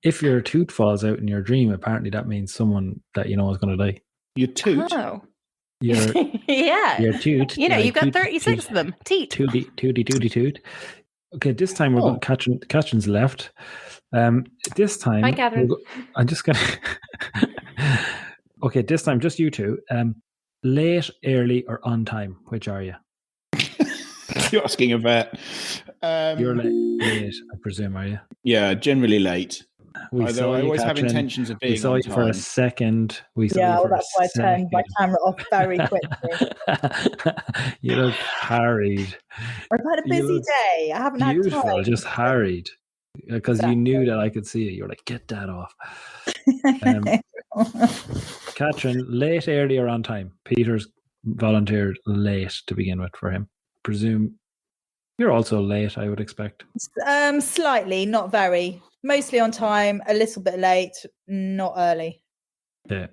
If your tooth falls out in your dream, apparently that means someone that you know is going to die. Your toot? Oh. Your tooth. You've got 36 of them. Teat. Tooty toot. Okay, this time we're going to Catherine's left. This time... Hi, Catherine. I'm just going to... Okay, this time just you two. Late, early, or on time? Which are you? You're asking a vet. You're late, I presume, are you? Yeah, generally late. Although I always have Catherine. intentions of being We saw on you time. for a second. That's why I turned my camera off very quickly. You look harried. I've had a busy day. I haven't had time. Just harried. Because you knew that I could see it. You're like, get that off. Catherine, late, early, or on time? Peter's volunteered late to begin with for him. Presume you're also late, I would expect. Slightly, not very. Mostly on time, a little bit late, not early. Yeah.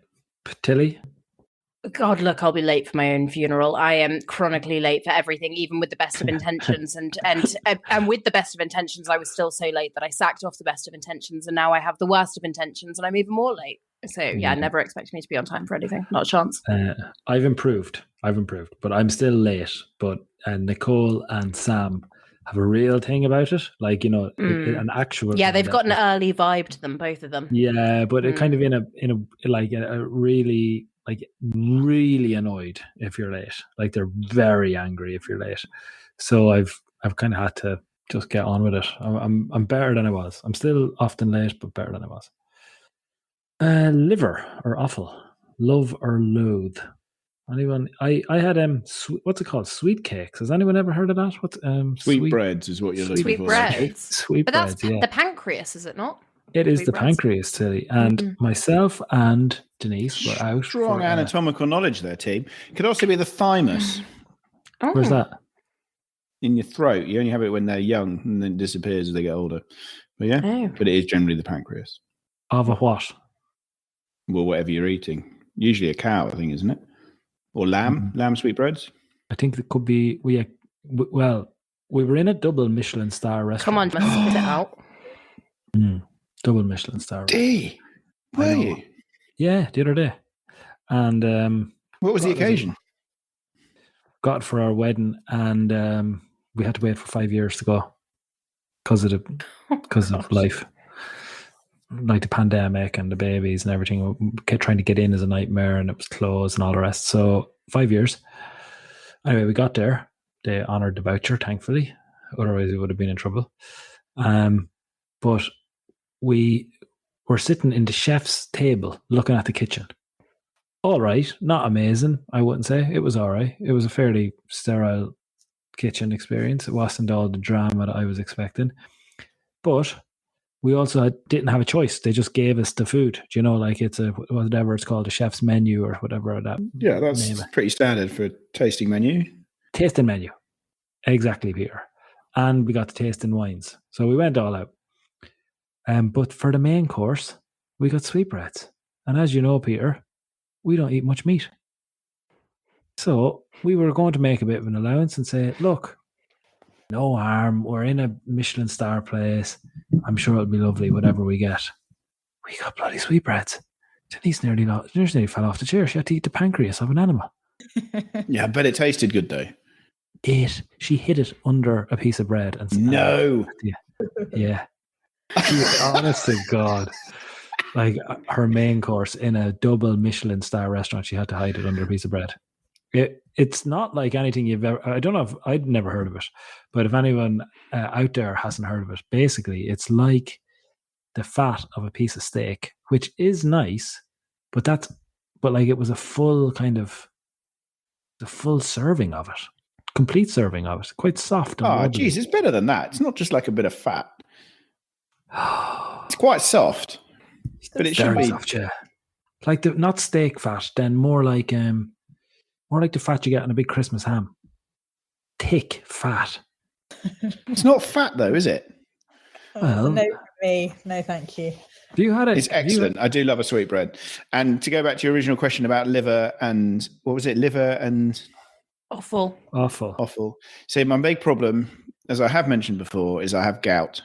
Tilly? God, look, I'll be late for my own funeral. I am chronically late for everything, even with the best of intentions. And with the best of intentions, I was still so late that I sacked off the best of intentions, and now I have the worst of intentions, and I'm even more late. So yeah, never expect me to be on time for anything. Not a chance. I've improved, but I'm still late. But Nicole and Sam have a real thing about it, like an actual. Yeah, they've got an early vibe to them, both of them. Yeah, but it kind of in a really annoyed if you're late. Like they're very angry if you're late. So I've kind of had to just get on with it. I'm better than I was. I'm still often late, but better than I was. Liver or offal, love or loathe. Anyone? I had what's it called? Sweet cakes. Has anyone ever heard of that? What's sweetbreads is what you're looking for. Sweetbreads. But that's the pancreas, is it not? It is the pancreas, Tilly. And myself and Denise were out. Strong anatomical knowledge there, team. It could also be the thymus. Oh. Where's that? In your throat. You only have it when they're young, and then it disappears as they get older. But but it is generally the pancreas. Of a what? Well, whatever you're eating. Usually a cow, I think, isn't it? Or lamb, lamb sweetbreads. I think it could be. We were in a double Michelin star restaurant. Come on, let's spit it out. Double Michelin star. Were you? Yeah, the other day. And What was the occasion? Got it for our wedding, and we had to wait for 5 years to go because of life, like the pandemic and the babies and everything. Trying to get in is a nightmare, and it was closed and all the rest. So 5 years. Anyway, we got there. They honoured the voucher, thankfully. Otherwise, we would have been in trouble. But we were sitting in the chef's table looking at the kitchen. All right, not amazing, I wouldn't say. It was all right. It was a fairly sterile kitchen experience. It wasn't all the drama that I was expecting. But we also didn't have a choice. They just gave us the food. Do you know, like it's whatever it's called, a chef's menu or whatever that. Yeah, that's pretty standard for a tasting menu. Tasting menu. Exactly, Peter. And we got the tasting wines. So we went all out. But for the main course, we got sweetbreads. And as you know, Peter, we don't eat much meat. So we were going to make a bit of an allowance and say, look, no harm. We're in a Michelin star place. I'm sure it'll be lovely, whatever we get. We got bloody sweetbreads. Denise nearly fell off the chair. She had to eat the pancreas of an animal. Yeah, but it tasted good though. She hid it under a piece of bread. And no. Yeah. Honest to God. Like her main course in a double Michelin star restaurant, she had to hide it under a piece of bread. It's not like anything you've ever... I don't know if... I'd never heard of it. But if anyone out there hasn't heard of it, basically it's like the fat of a piece of steak, which is nice, but like it was a full serving of it. Complete serving of it. Quite soft. Oh, geez, it's better than that. It's not just like a bit of fat. It's quite soft. But it should be soft, yeah. Like not steak fat, then more like the fat you get in a big Christmas ham. Thick fat. It's not fat though, is it? Well, no, for me, no, thank you. Have you had it? It's excellent. I do love a sweetbread. And to go back to your original question about liver and what was it? Liver and Awful. See, my big problem, as I have mentioned before, is I have gout,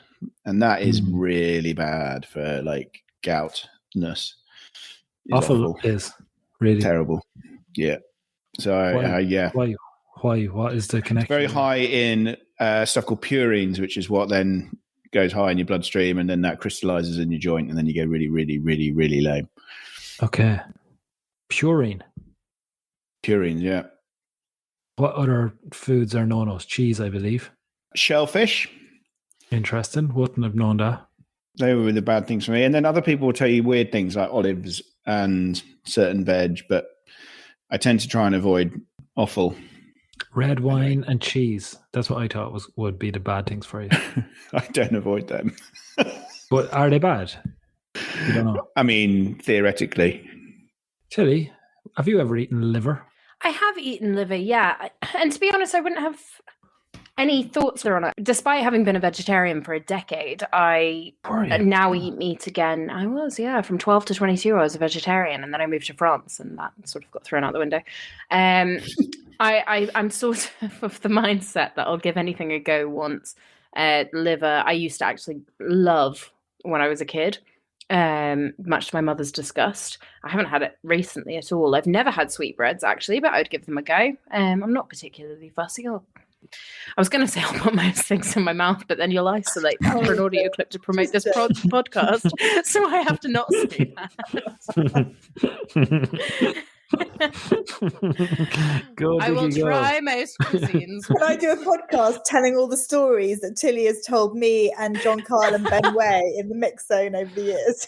and that is really bad for like goutness. Awful is really terrible. Yeah. So yeah. Why? What is the connection? It's very high in stuff called purines, which is what then goes high in your bloodstream, and then that crystallizes in your joint, and then you go really, really, really, really lame. Okay. Purines, yeah. What other foods are known as? Cheese, I believe. Shellfish. Interesting. Wouldn't have known that. They were the bad things for me. And then other people will tell you weird things like olives and certain veg, but I tend to try and avoid offal. Red wine and cheese. That's what I thought would be the bad things for you. I don't avoid them. But are they bad? You don't know. I mean, theoretically. Tilly, have you ever eaten liver? I have eaten liver, yeah. And to be honest, I wouldn't have any thoughts on it. Despite having been a vegetarian for a decade, I now eat meat again. I was, from 12 to 22, I was a vegetarian, and then I moved to France, and that sort of got thrown out the window. I'm sort of the mindset that I'll give anything a go once. Liver, I used to actually love when I was a kid, much to my mother's disgust. I haven't had it recently at all. I've never had sweetbreads, actually, but I'd give them a go. I'm not particularly fussy. I was going to say I'll put most things in my mouth, but then you'll isolate that for an audio clip to promote this podcast, so I have to not say that. I will try most cuisines. Can I do a podcast telling all the stories that Tilly has told me and John Carl and Ben Way in the mix zone over the years?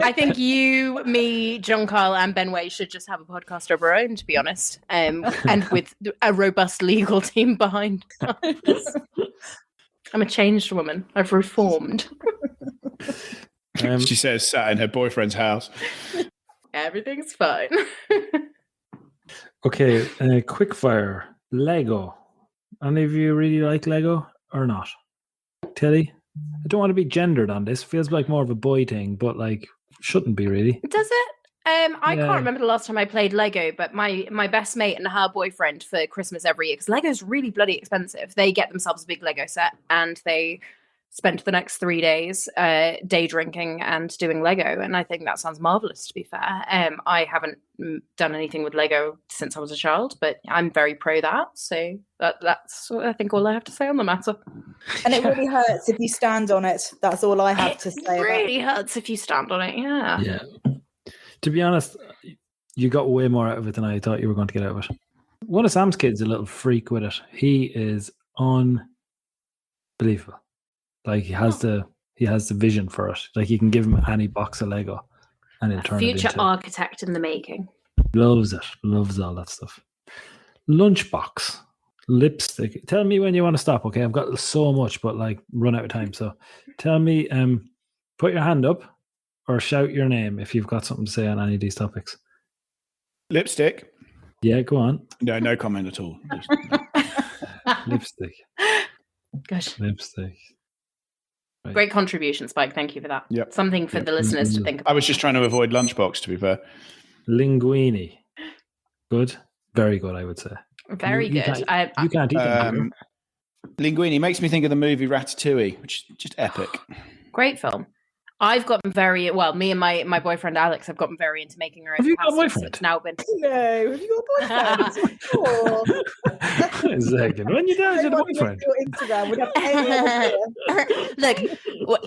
I think you, me, John Carl and Ben Way should just have a podcast of our own, to be honest, and with a robust legal team behind us. I'm a changed woman. I've reformed. She says sat in her boyfriend's house. Everything's fine. Okay, quick fire. Lego. Any of you really like Lego or not? Tilly? I don't want to be gendered on this. Feels like more of a boy thing, but like shouldn't be really. Does it? I can't remember the last time I played Lego, but my best mate and her boyfriend for Christmas every year, because Lego's really bloody expensive. They get themselves a big Lego set and they spent the next 3 days day drinking and doing Lego, and I think that sounds marvelous. To be fair, I haven't done anything with Lego since I was a child, but I'm very pro that. So that's I think all I have to say on the matter. And it really hurts if you stand on it. That's all I have to say. It really hurts if you stand on it. Yeah. Yeah. To be honest, you got way more out of it than I thought you were going to get out of it. One of Sam's kids is a little freak with it. He is unbelievable. Like he has the vision for it. Like you can give him any box of Lego and he'll turn it Future into architect in the making. loves it. Loves all that stuff. Lunchbox. Lipstick. Tell me when you want to stop, okay? I've got so much, but like run out of time. So tell me, put your hand up or shout your name if you've got something to say on any of these topics. Lipstick. Yeah, go on. No comment at all. Lipstick. Gosh. Lipstick. Right. Great contribution, Spike. Thank you for that. Yep. Something for the listeners to think about. I was just trying to avoid lunchbox, to be fair. Linguini. Good. Very good, I would say. Very You good. You can't eat them. Linguini makes me think of the movie Ratatouille, which is just epic. Great film. I've gotten very well. Me and my boyfriend Alex have gotten very into making our own. Have you got a pasta, so boyfriend? it's now been. No, have you got a boyfriend? Sure. Wait a second. When you dad had a boyfriend? Your Instagram would have any idea. Look,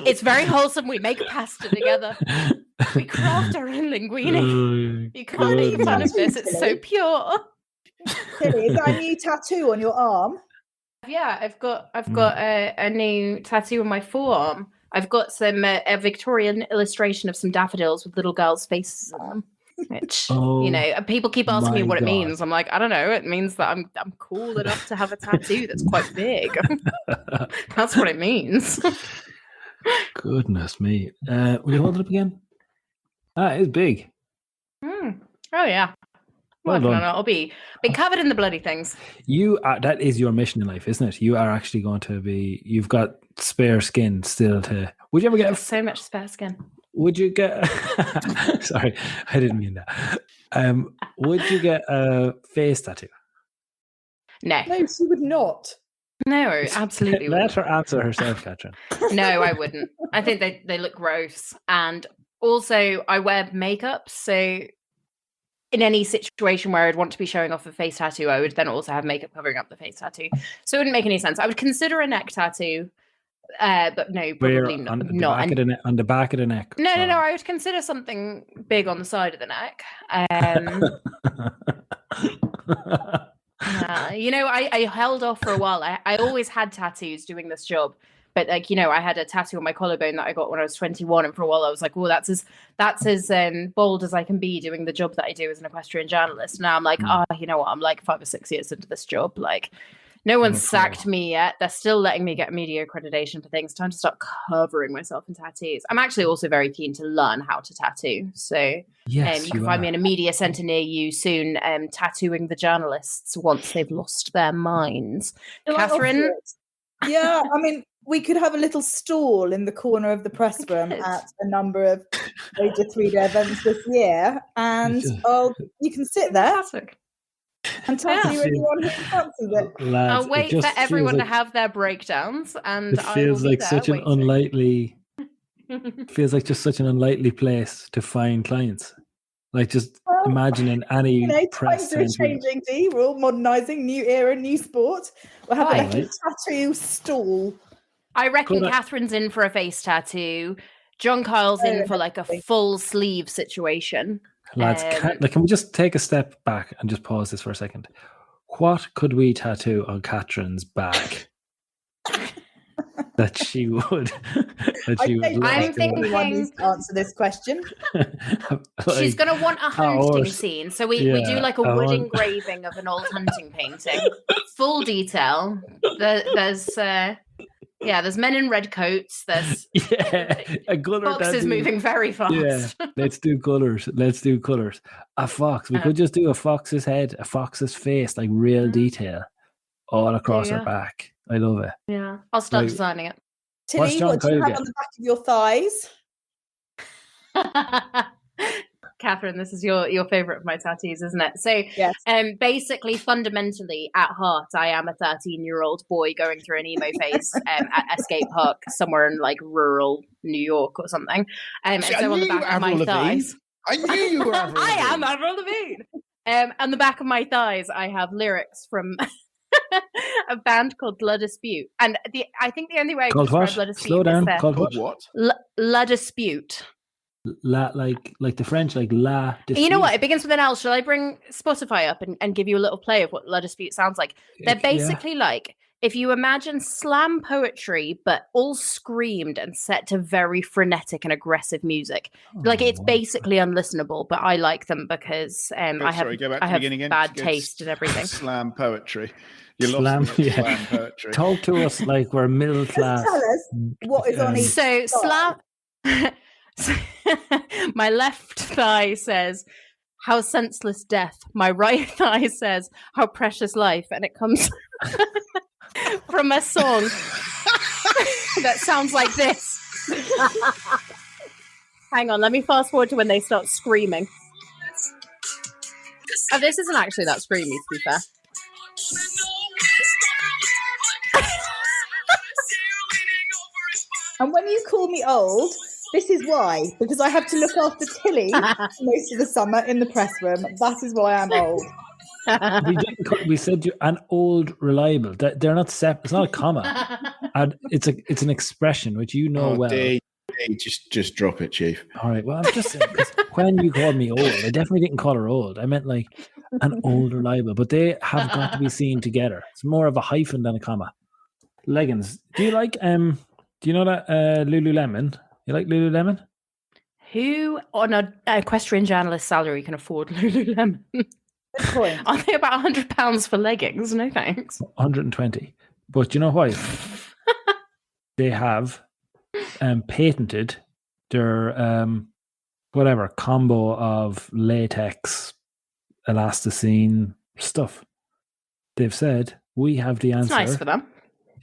it's very wholesome. We make pasta together. We craft our own linguine. You can't eat none of this. It's so pure. Tilly, is that a new tattoo on your arm? Yeah, I've got a new tattoo on my forearm. I've got some a Victorian illustration of some daffodils with little girls' faces on them. Which people keep asking me what it means. I'm like, I don't know. It means that I'm cool enough to have a tattoo that's quite big. That's what it means. Goodness me. Will you hold it up again? It's big. Oh yeah. Well Working done. on it. I'll be covered in the bloody things. You are, that is your mission in life, isn't it? You are actually going to be. You've got spare skin still to. Would you ever get? There's so much spare skin. Would you get? Sorry, I didn't mean that. Would you get a face tattoo? No, she would not. no, absolutely. Let wouldn't. her answer herself, Katrin. No, I wouldn't. I think they look gross, and also I wear makeup, so. In any situation where I'd want to be showing off a face tattoo, I would then also have makeup covering up the face tattoo. So it wouldn't make any sense. I would consider a neck tattoo, but no, probably not. On the back of the neck. No. I would consider something big on the side of the neck. I held off for a while. I always had tattoos doing this job. But I had a tattoo on my collarbone that I got when I was 21, and for a while I was like, "Oh, that's as bold as I can be doing the job that I do as an equestrian journalist." And now I'm like, you know what? I'm like 5 or 6 years into this job. Like, no one's sacked me yet. They're still letting me get media accreditation for things. Time to start covering myself in tattoos. I'm actually also very keen to learn how to tattoo. So yes, you can find me in a media centre near you soon, tattooing the journalists once they've lost their minds. Catherine? Yeah, I mean. We could have a little stall in the corner of the press room at a number of major 3-day events this year, and you can sit there Fantastic. and tattoo anyone who fancies it. Lads, I'll wait for everyone to have their breakdowns, and it feels like such an unlikely. Feels like just such an unlikely place to find clients. Like just imagining any press times are changing. D, we're all modernising, new era, new sport. We'll have a tattoo stall. I reckon Catherine's in for a face tattoo. John Kyle's in for like a full sleeve situation. Lads, can we just take a step back and just pause this for a second? What could we tattoo on Catherine's back that she would? I'm thinking anyone needs to answer this question. She's going to want a hunting scene, so we do like a wood engraving of an old hunting painting, full detail. There's men in red coats. There's a colour foxes moving very fast. Yeah, let's do colours. A fox. We could just do a fox's head, a fox's face, like real detail, all across her back. I love it. Yeah, I'll start designing it. Tilly, what do you have on the back of your thighs? Catherine, this is your favorite of my tattoos, isn't it? So, Yes. basically, fundamentally, at heart, I am a 13-year-old boy going through an emo phase at Escape Park somewhere in like rural New York or something. And See, I so on the knew back of my Avril Lavigne. thighs, I knew you were Avril I am Lavigne. Avril Lavigne. On the back of my thighs, I have lyrics from a band called La Dispute, and I think the only way I can Called describe what? La Dispute Slow down. is their Called what? What? La Dispute. La, like the French, like la. You know what? It begins with an L. Shall I bring Spotify up and give you a little play of what La Dispute sounds like? They're basically like, if you imagine slam poetry, but all screamed and set to very frenetic and aggressive music. Like, it's basically unlistenable, but I like them because I have, go back to I the have beginning again. bad Go taste and everything. Slam poetry. You lost Slam, me at yeah. slam poetry. Talk to us like we're middle Just class. tell us what is on each So side. my left thigh says, "How senseless death." My right thigh says, "How precious life," and it comes from a song that sounds like this. Hang on, let me fast forward to when they start screaming. Oh, this isn't actually that screamy, to be fair. And when you call me old, this is why. Because I have to look after Tilly most of the summer in the press room. That is why I'm old. We said you an old reliable. They're not separate. It's not a comma. And it's an expression which you know well. Dave, just drop it, Chief. All right. Well, I'm just saying, 'cause when you called me old, I definitely didn't call her old. I meant like an old reliable. But they have got to be seen together. It's more of a hyphen than a comma. Leggings. Do you like do you know that Lululemon? You like Lululemon? Who on a equestrian journalist salary can afford Lululemon? Good point. Are they about £100 for leggings? No thanks. 120. But you know why? They have patented their whatever combo of latex, elasticine stuff. They've said we have the It's answer. nice for them.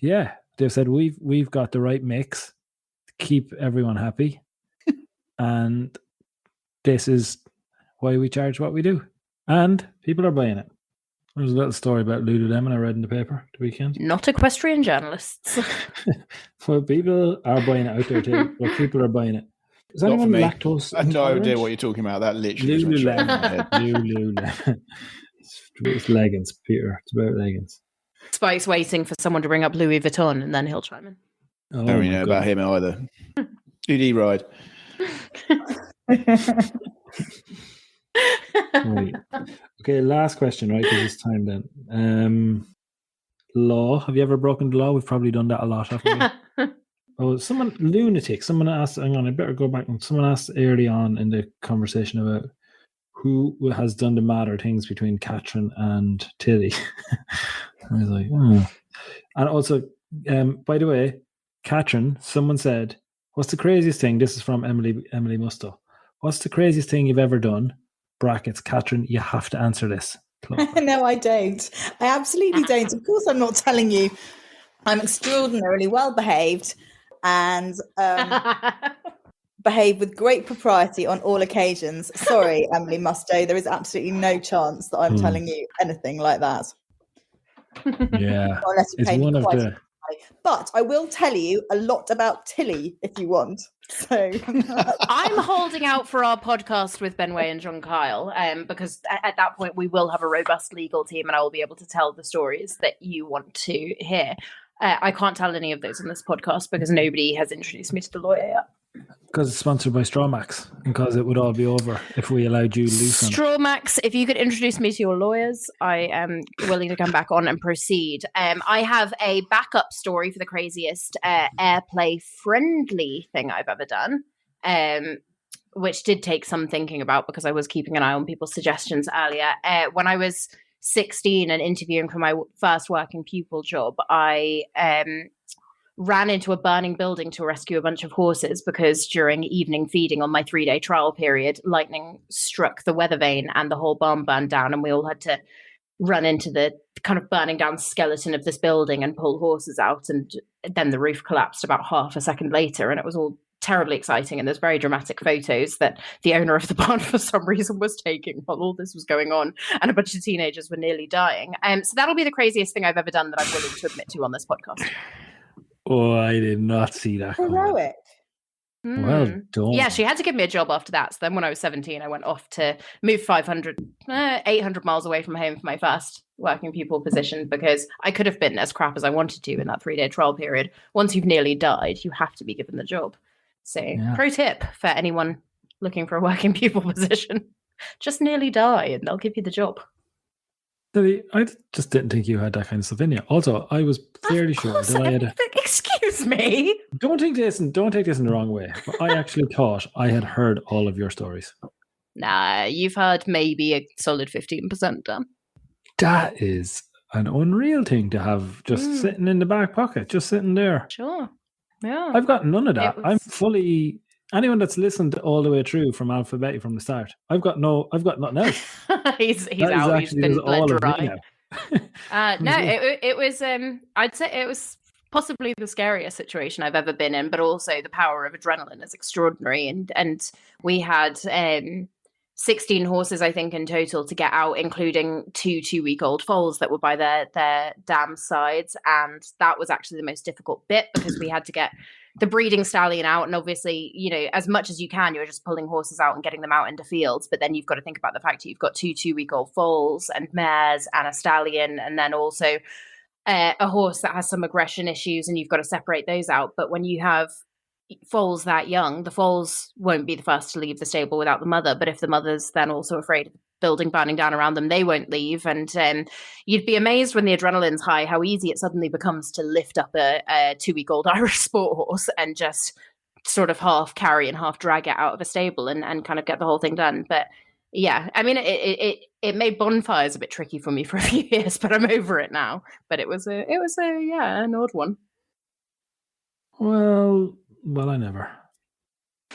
Yeah, they've said we've got the right mix to keep everyone happy, and this is why we charge what we do, and people are buying it. There's a little story about Lululemon I read in the paper the weekend. Not equestrian journalists. Well, people are buying it out there too. Well, people are buying it. Is Not for anyone me. lactose? I have no intolerant? idea what you're talking about. That literally just went straight in my head. Lululemon. It's leggings, Peter. It's about leggings. Spike's waiting for someone to bring up Louis Vuitton and then he'll chime in. Oh, I don't really my know God. about him either. Who'd he ride? Right. Okay, last question, right? Because it's time then. Law. Have you ever broken the law? We've probably done that a lot, haven't we? Oh, lunatic. Someone asked, hang on, I better go back. Someone asked early on in the conversation about who has done the madder things between Catherine and Tilly. I was like, oh. And also, by the way, Catherine, someone said, what's the craziest thing? This is from Emily Musto. What's the craziest thing you've ever done? Brackets, Catherine, you have to answer this. No, I don't. I absolutely don't. Of course, I'm not telling you. I'm extraordinarily well behaved and behave with great propriety on all occasions. Sorry, Emily Musto, there is absolutely no chance that I'm telling you anything like that. Yeah. Unless you It's pay me one of quite the... a lot. But I will tell you a lot about Tilly if you want. So I'm holding out for our podcast with Benway and John Kyle, because at that point we will have a robust legal team and I will be able to tell the stories that you want to hear. I can't tell any of those on this podcast because nobody has introduced me to the lawyer yet. Because it's sponsored by Strawmax, and because it would all be over if we allowed you loose on it. Strawmax, if you could introduce me to your lawyers, I am willing to come back on and proceed. I have a backup story for the craziest airplay-friendly thing I've ever done, which did take some thinking about because I was keeping an eye on people's suggestions earlier. When I was 16 and interviewing for my first working pupil job, I ran into a burning building to rescue a bunch of horses because during evening feeding on my 3-day trial period, lightning struck the weather vane and the whole barn burned down, and we all had to run into the kind of burning down skeleton of this building and pull horses out, and then the roof collapsed about half a second later and it was all terribly exciting, and there's very dramatic photos that the owner of the barn for some reason was taking while all this was going on, and a bunch of teenagers were nearly dying. So that'll be the craziest thing I've ever done that I'm willing to admit to on this podcast. Oh, I did not see that coming. Heroic. Well done. Yeah, she had to give me a job after that. So then when I was 17, I went off to move 800 miles away from home for my first working pupil position, because I could have been as crap as I wanted to in that 3-day trial period. Once you've nearly died, you have to be given the job. So pro tip for anyone looking for a working pupil position, just nearly die and they'll give you the job. Lily, I just didn't think you had that kind of stuff in you. Also, I was fairly sure that I had Excuse me. Don't take this in the wrong way. But I actually thought I had heard all of your stories. Nah, you've heard maybe a solid 15%, Dan. That is an unreal thing to have just sitting in the back pocket, just sitting there. Sure. Yeah. I've got none of that. I'm fully... Anyone that's listened all the way through from Alphabetti from the start, I've got nothing else. he's out. He's been bled dry. It was. I'd say it was possibly the scariest situation I've ever been in, but also the power of adrenaline is extraordinary. And we had 16 horses, I think, in total to get out, including 2-week-old foals that were by their dam sides, and that was actually the most difficult bit because we had to get the breeding stallion out, and obviously, as much as you can, you're just pulling horses out and getting them out into fields. But then you've got to think about the fact that you've got 2-week-old foals and mares and a stallion, and then also a horse that has some aggression issues, and you've got to separate those out. But when you have foals that young, the foals won't be the first to leave the stable without the mother. But if the mother's then also afraid of the building burning down around them, they won't leave. And you'd be amazed when the adrenaline's high how easy it suddenly becomes to lift up a 2-week-old Irish sport horse and just sort of half carry and half drag it out of a stable and kind of get the whole thing done. But yeah, I mean, it made bonfires a bit tricky for me for a few years, but I'm over it now. But it was an odd one. Well, I never.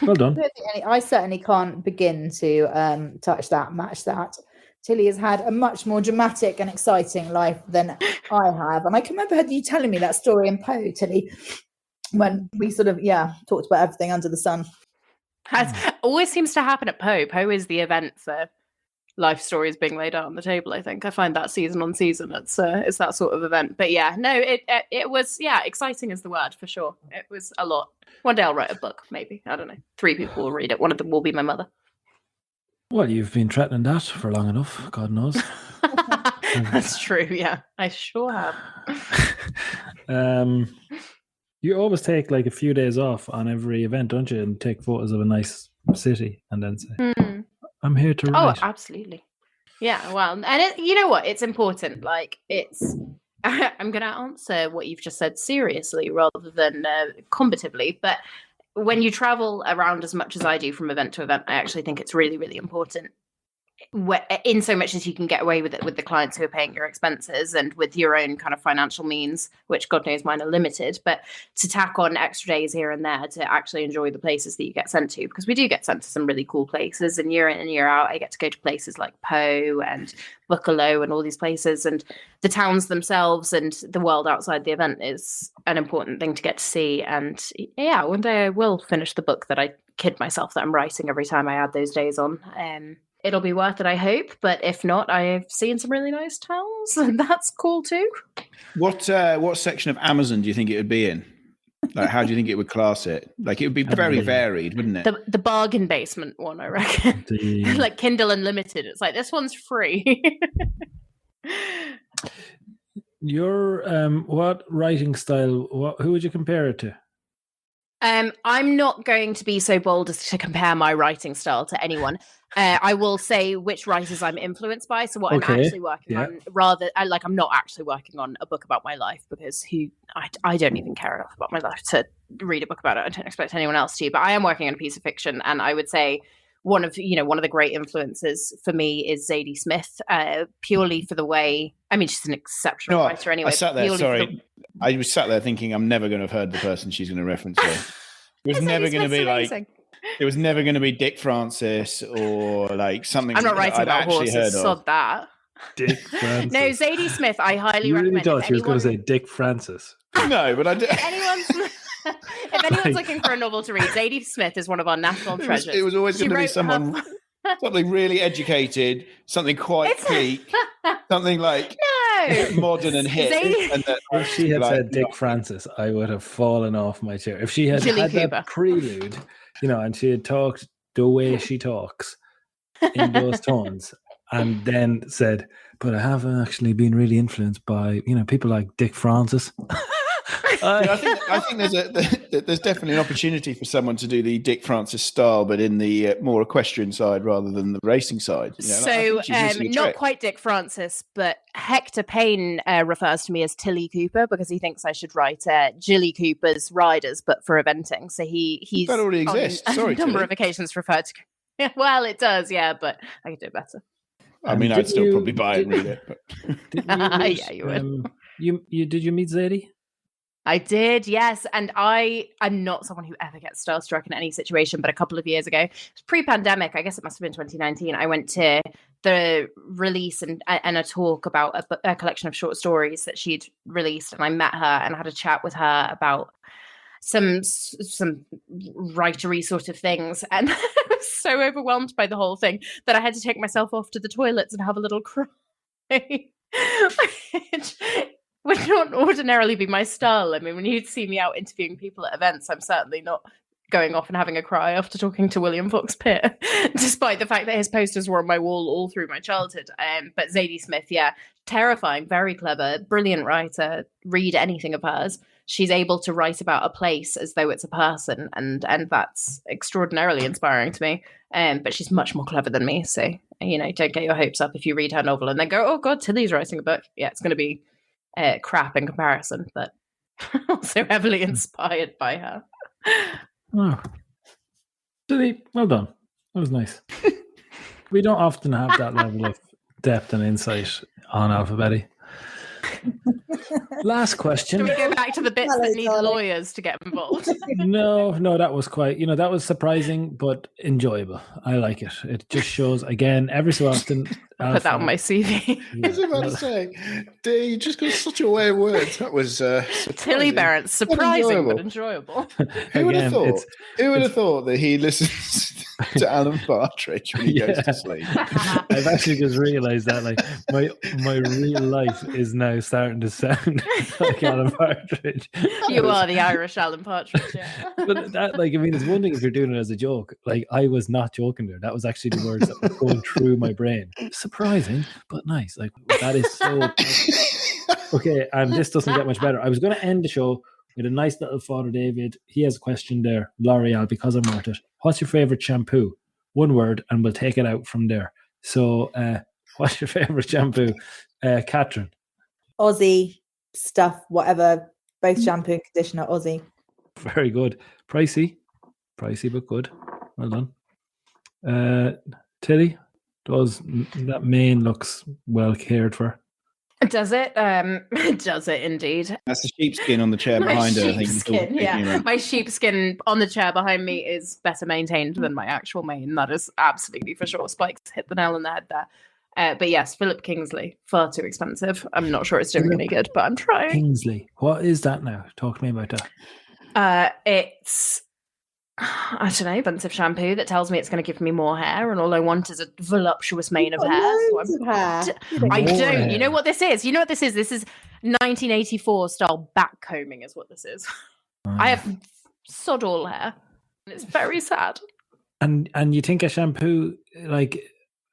Well done. I certainly can't begin to match that. Tilly has had a much more dramatic and exciting life than I have. And I can remember you telling me that story in Poe, Tilly, when we sort of, talked about everything under the sun. Always seems to happen at Poe. Poe is the event for life stories being laid out on the table. I think I find that season on season, it's that sort of event. But yeah, no, it was exciting is the word for sure. It was a lot. One day I'll write a book, maybe. I don't know. 3 people will read it. One of them will be my mother. Well, you've been threatening that for long enough. God knows. That's true. Yeah, I sure have. You always take like a few days off on every event, don't you? And take photos of a nice city and then say, I'm here to write. Oh, absolutely. Yeah, well, and you know what? It's important. Like, I'm going to answer what you've just said seriously rather than combatively. But when you travel around as much as I do from event to event, I actually think it's really, really important. In so much as you can get away with it with the clients who are paying your expenses and with your own kind of financial means, which God knows mine are limited, but to tack on extra days here and there to actually enjoy the places that you get sent to, because we do get sent to some really cool places, and year in and year out I get to go to places like Poe and Buccalow and all these places, and the towns themselves and the world outside the event is an important thing to get to see. And yeah, one day I will finish the book that I kid myself that I'm writing every time I add those days on. It'll be worth it, I hope. But if not, I've seen some really nice towns, and that's cool too. What section of Amazon do you think it would be in? Like, how do you think it would class it? Like, it would be very varied, wouldn't it? The bargain basement one, I reckon. Like Kindle Unlimited. It's like, this one's free. Your what writing style? Who would you compare it to? I'm not going to be so bold as to compare my writing style to anyone. I will say which writers I'm influenced by. So what I'm actually working on, I'm not actually working on a book about my life, because I don't even care enough about my life to read a book about it. I don't expect anyone else to. But I am working on a piece of fiction, and I would say one of the great influences for me is Zadie Smith, purely for the way. I mean, she's an exceptional writer anyway. I sat there. I was sat there thinking I'm never going to have heard the person she's going to reference here. It was never going to be amazing. It was never going to be Dick Francis or like something. I'm not writing about horses. Sod that. Dick Francis. No, Zadie Smith. I highly you recommend. Really thought she was going to say Dick Francis. No, but I did. If anyone's looking for a novel to read, Zadie Smith is one of our national treasures. It was always She going to be wrote someone, something really educated, something quite clique, something like No, modern and hip. Zadie- And that, If she had like, said Dick Francis, I would have fallen off my chair. If she had Jilly had Cooper. that prelude, and she had talked the way she talks in those tones, and then said, "But I have actually been really influenced by people like Dick Francis." I think there's definitely an opportunity for someone to do the Dick Francis style, but in the more equestrian side rather than the racing side. So, not quite Dick Francis, but Hector Payne refers to me as Tilly Cooper because he thinks I should write Jilly Cooper's Riders, but for eventing. So he's that already exists. On Sorry, a number Tilly. of occasions referred to. Well, it does, yeah, but I could do it better. I mean, I'd still probably buy it and read it. But. Yeah, you would. Did you meet Zadie? I did, yes. And I'm not someone who ever gets starstruck in any situation, but a couple of years ago, pre-pandemic, I guess it must have been 2019, I went to the release and a talk about a collection of short stories that she'd released, and I met her and had a chat with her about some writery sort of things, and I was so overwhelmed by the whole thing that I had to take myself off to the toilets and have a little cry. Would not ordinarily be my style. I mean, when you'd see me out interviewing people at events, I'm certainly not going off and having a cry after talking to William Fox Pitt, despite the fact that his posters were on my wall all through my childhood. But Zadie Smith, yeah, terrifying, very clever, brilliant writer. Read anything of hers. She's able to write about a place as though it's a person, and that's extraordinarily inspiring to me. But she's much more clever than me, so don't get your hopes up if you read her novel and then go, "Oh God, Tilly's writing a book." Yeah, it's going to be crap in comparison, but also heavily inspired by her. Oh, Tilly, well done. That was nice. We don't often have that level of depth and insight on Alphabetti. Last question. Can we go back to the bits Hello, that need darling. lawyers to get involved? No, that was quite, that was surprising but enjoyable. I like it. It just shows, again, every so often. Put that on my CV. I was about to say, Dee, you just got such a way of words. That was Tilly Barrett, surprising but enjoyable. Who would have Again, thought? Who would have thought that he listens to Alan Partridge when he goes to sleep? I've actually just realised that my real life is now starting to sound like Alan Partridge. You are the Irish Alan Partridge. Yeah. But that, it's one thing if you're doing it as a joke. I was not joking there. That was actually the words that were going through my brain. Surprising, but nice. That is so okay. And this doesn't get much better. I was going to end the show with a nice little Father David. He has a question there, L'Oreal, because I'm worth it. What's your favorite shampoo? One word, and we'll take it out from there. So, what's your favorite shampoo, Catherine? Aussie stuff, whatever. Both shampoo and conditioner, Aussie. Very good. Pricey but good. Well done. Tilly, that mane looks well cared for? Does it? It does it indeed. That's the sheepskin on the chair behind her. I think Sheepskin, yeah. My sheepskin on the chair behind me is better maintained than my actual mane. That is absolutely for sure. Spikes hit the nail on the head there. But yes, Philip Kingsley, far too expensive. I'm not sure it's doing any good, but I'm trying. Kingsley. What is that now? Talk to me about that. It's, I don't know, expensive shampoo that tells me it's going to give me more hair, and all I want is a voluptuous mane of hair. Loads of hair. I More don't. hair. You know what this is? This is 1984 style back combing is what this is. I have sod all hair. And it's very sad. And you think a shampoo,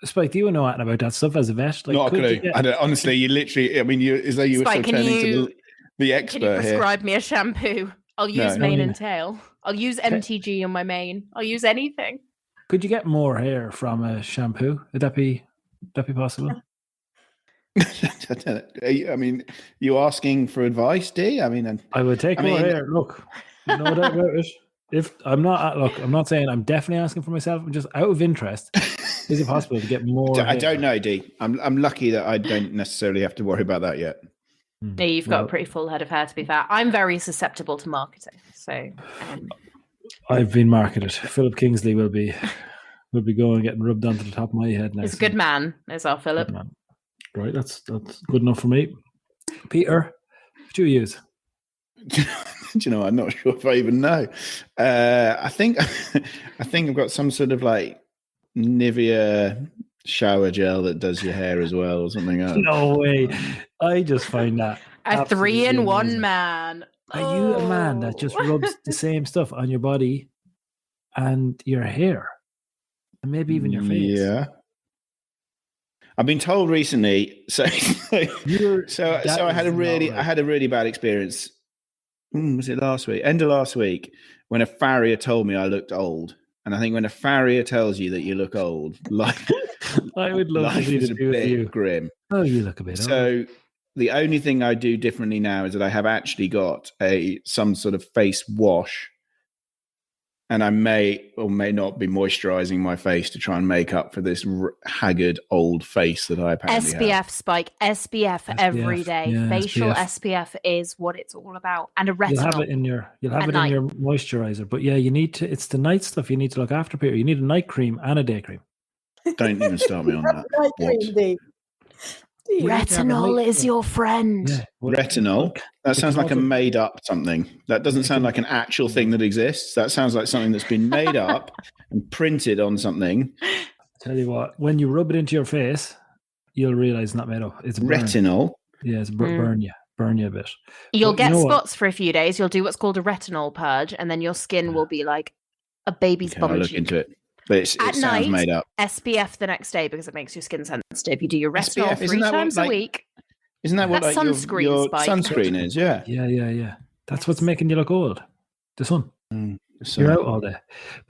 Spike, do you know anything about that stuff as a vet? Not a clue. I don't, honestly, you literally, as though you were Spike, so turning to the expert can you here. prescribe me a shampoo? I'll use No. mane and tail. I'll use MTG on my mane. I'll use anything. Could you get more hair from a shampoo? Would that be possible? I mean, you asking for advice, Dee? I mean, I would take more hair. Look, no doubt about it. If I'm not saying I'm definitely asking for myself. I'm just out of interest. Is it possible to get more? I don't know, Dee. I'm lucky that I don't necessarily have to worry about that yet. Yeah, you've got a pretty full head of hair, to be fair. I'm very susceptible to marketing, so I've been marketed. Philip Kingsley will be going getting rubbed onto the top of my head now. he's a good man, is our Philip. Good man. Right, that's good enough for me. Peter, what do you use? you know, I'm not sure if I even know. I think I've got some sort of like Nivea shower gel that does your hair as well, or something else. No way. I just find that A absolutely 3-in-1 amazing. man. Are you a man that just rubs the same stuff on your body and your hair, and maybe even your face? Yeah. I've been told recently. So I had a really bad experience. Was it last week? End of last week, when a farrier told me I looked old. And I think when a farrier tells you that you look old, life I would love to life see is the a two of bit you. grim. Oh, you look a bit old. So the only thing I do differently now is that I have actually got some sort of face wash, and I may or may not be moisturizing my face to try and make up for this haggard old face that I apparently SPF, have. Spike. SPF every day. yeah, Facial SPF. SPF is what it's all about. And a retinol. You'll have it in your night. moisturizer. But yeah, you need to. It's the night stuff you need to look after, Peter. You need a night cream and a day cream. Don't even start me on that. Night What? cream, do. You need to have a Retinol night is cream. your friend. Yeah. Retinol? That It sounds can like a also- made up something. That doesn't sound like an actual thing that exists. That sounds like something that's been made up and printed on something. Tell you what, when you rub it into your face, you'll realize it's not made up. It's a burn. Retinol. Yeah, it's burn you a bit. You'll But get you know what? spots for a few days. You'll do what's called a retinol purge, and then your skin will be like a baby's Okay, I'll bum look cheek. into it. But it At sounds night, made up. SPF the next day because it makes your skin sensitive. You do your retinol SPF, isn't 3 that what, times a like, week. Isn't that what That's like sunscreen, your Spike. sunscreen is? Yeah. Yeah. That's what's making you look old. The sun. So, You're out all day.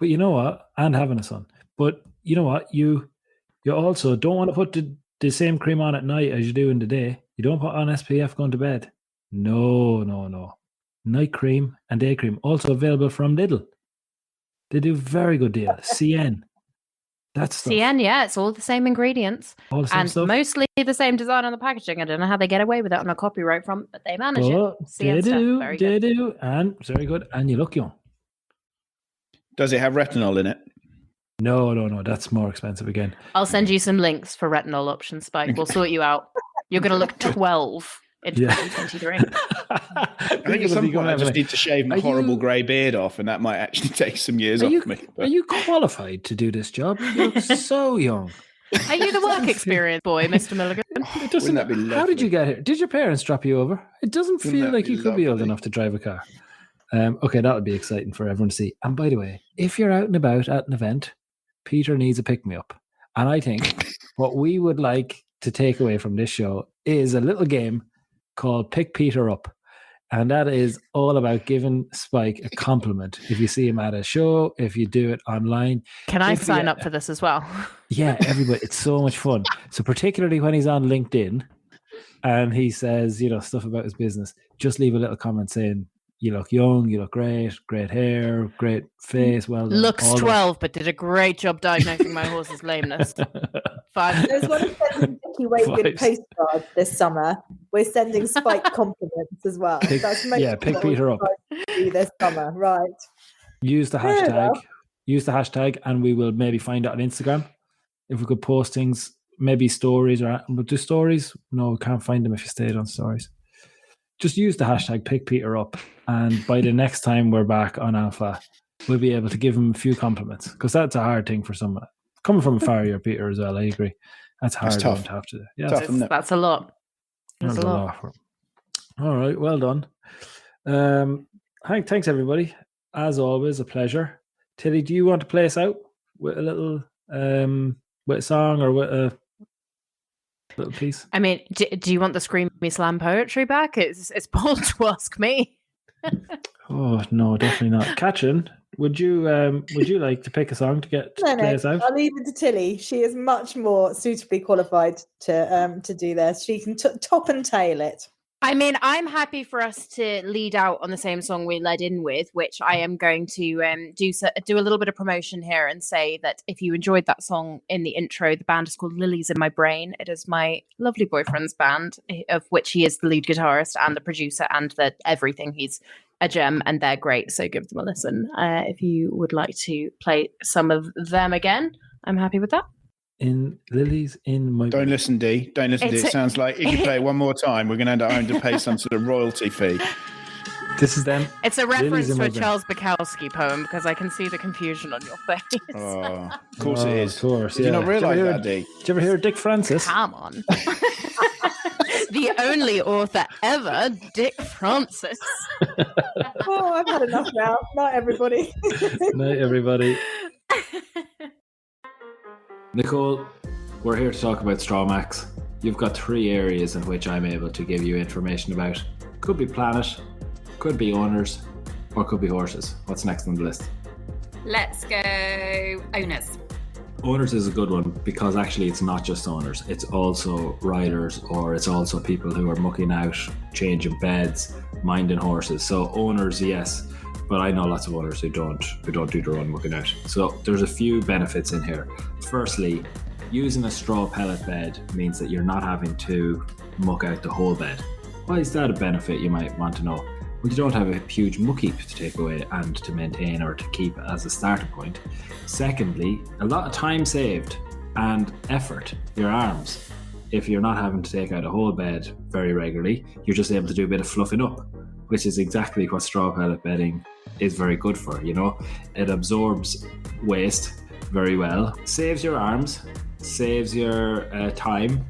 But you know what? And having a son. But you know what? You also don't want to put the same cream on at night as you do in the day. You don't put on SPF going to bed. No. Night cream and day cream. Also available from Lidl. They do very good deal. CN. That's stuff. CN, yeah, it's all the same ingredients All the same and stuff. mostly the same design on the packaging. I don't know how they get away with it on a copyright front, but they manage But it. CN they stuff, do. very They good. do. And it's very good. And you look young. does it have retinol in it? No. That's more expensive again. I'll send you some links for retinol options, Spike. We'll sort you out. You're going to look 12 in Yeah. 2023. I think at some point I just need to shave my Are horrible you- grey beard off, and that might actually take some years Are off you, me. are But you qualified to do this job? You look so young. Are you the work experience boy, Mr. Milligan? It doesn't, Wouldn't that be how did lovely? you get here? Did your parents drop you over? It doesn't Wouldn't feel that like be you could be old lovely? enough to drive a car. Okay, that would be exciting for everyone to see. And by the way, if you're out and about at an event, Peter needs a pick-me-up. And I think what we would like to take away from this show is a little game called Pick Peter Up. And that is all about giving Spike a compliment. If you see him at a show, if you do it online. Can I If you sign get- up for this as well? Yeah, everybody. It's so much fun. So particularly when he's on LinkedIn and he says, stuff about his business, just leave a little comment saying, you look young, you look great hair, great face, well done. Looks all that. 12, but did a great job diagnosing my horse's lameness. 5. There's one of sending Vicky Wakegood Vibes. postcards this summer. We're sending Spike compliments as well. Pick- That's mostly yeah, pick what we're Peter up. trying to do this summer, right? Use the Fair hashtag, and we will maybe find out on Instagram if we could post things, maybe stories, or we'll do stories. No, we can't find them if you stayed on stories. Just use the hashtag Pick Peter Up, and by the next time we're back on Alpha, we'll be able to give him a few compliments, because that's a hard thing for someone coming from a farrier, Peter, as well. I agree. That's hard tough. one to have to do. Yeah, Tough, that's isn't it? That's a lot. That's a lot. for him. All right, well done. Thanks everybody. As always, a pleasure. Tilly, do you want to play us out with a little with a song or with a little piece? I mean, do you want the Screamy Slam poetry back? It's bold to ask me. Oh no, definitely not. Katrin, would you like to pick a song to play us out? I'll leave it to Tilly. She is much more suitably qualified to do this. She can top and tail it. I mean, I'm happy for us to lead out on the same song we led in with, which I am going to do a little bit of promotion here and say that if you enjoyed that song in the intro, the band is called Lilies in My Brain. It is my lovely boyfriend's band, of which he is the lead guitarist and the producer and the everything. He's a gem and they're great. So give them a listen. If you would like to play some of them again, I'm happy with that. In Lilies in My Don't listen, D. Don't listen, D. It's It a- sounds like if you play it one more time, we're going to end up having to pay some sort of royalty fee. This is them. It's a Lily's reference in to a my brain. Charles Bukowski poem because I can see the confusion on your face. Oh, of course it is. Of course, Did you not yeah. Did you realise ever that, Dee? Did you ever hear of Dick Francis? Come on. The only author ever, Dick Francis. Oh, I've had enough now. Not everybody. Night, everybody. Nicole, we're here to talk about Strawmax. You've got 3 areas in which I'm able to give you information about. Could be planet, could be owners, or could be horses. What's next on the list? Let's go owners. Owners is a good one because actually it's not just owners. It's also riders, or it's also people who are mucking out, changing beds, minding horses. So owners, yes, but I know lots of owners who don't do their own mucking out. So there's a few benefits in here. Firstly, using a straw pellet bed means that you're not having to muck out the whole bed. Why is that a benefit, you might want to know? Well, you don't have a huge muck heap to take away and to maintain or to keep as a starting point. Secondly, a lot of time saved and effort, your arms. If you're not having to take out a whole bed very regularly, you're just able to do a bit of fluffing up, which is exactly what straw pellet bedding is very good for, you know. It absorbs waste very well, saves your arms, saves your time,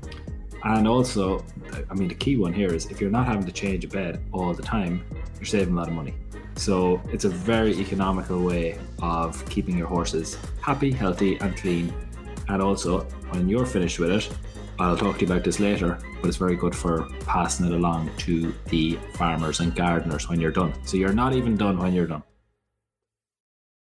and also, I mean, the key one here is if you're not having to change a bed all the time, you're saving a lot of money. So it's a very economical way of keeping your horses happy, healthy, and clean. And also, when you're finished with it, I'll talk to you about this later, but it's very good for passing it along to the farmers and gardeners when you're done. So you're not even done when you're done.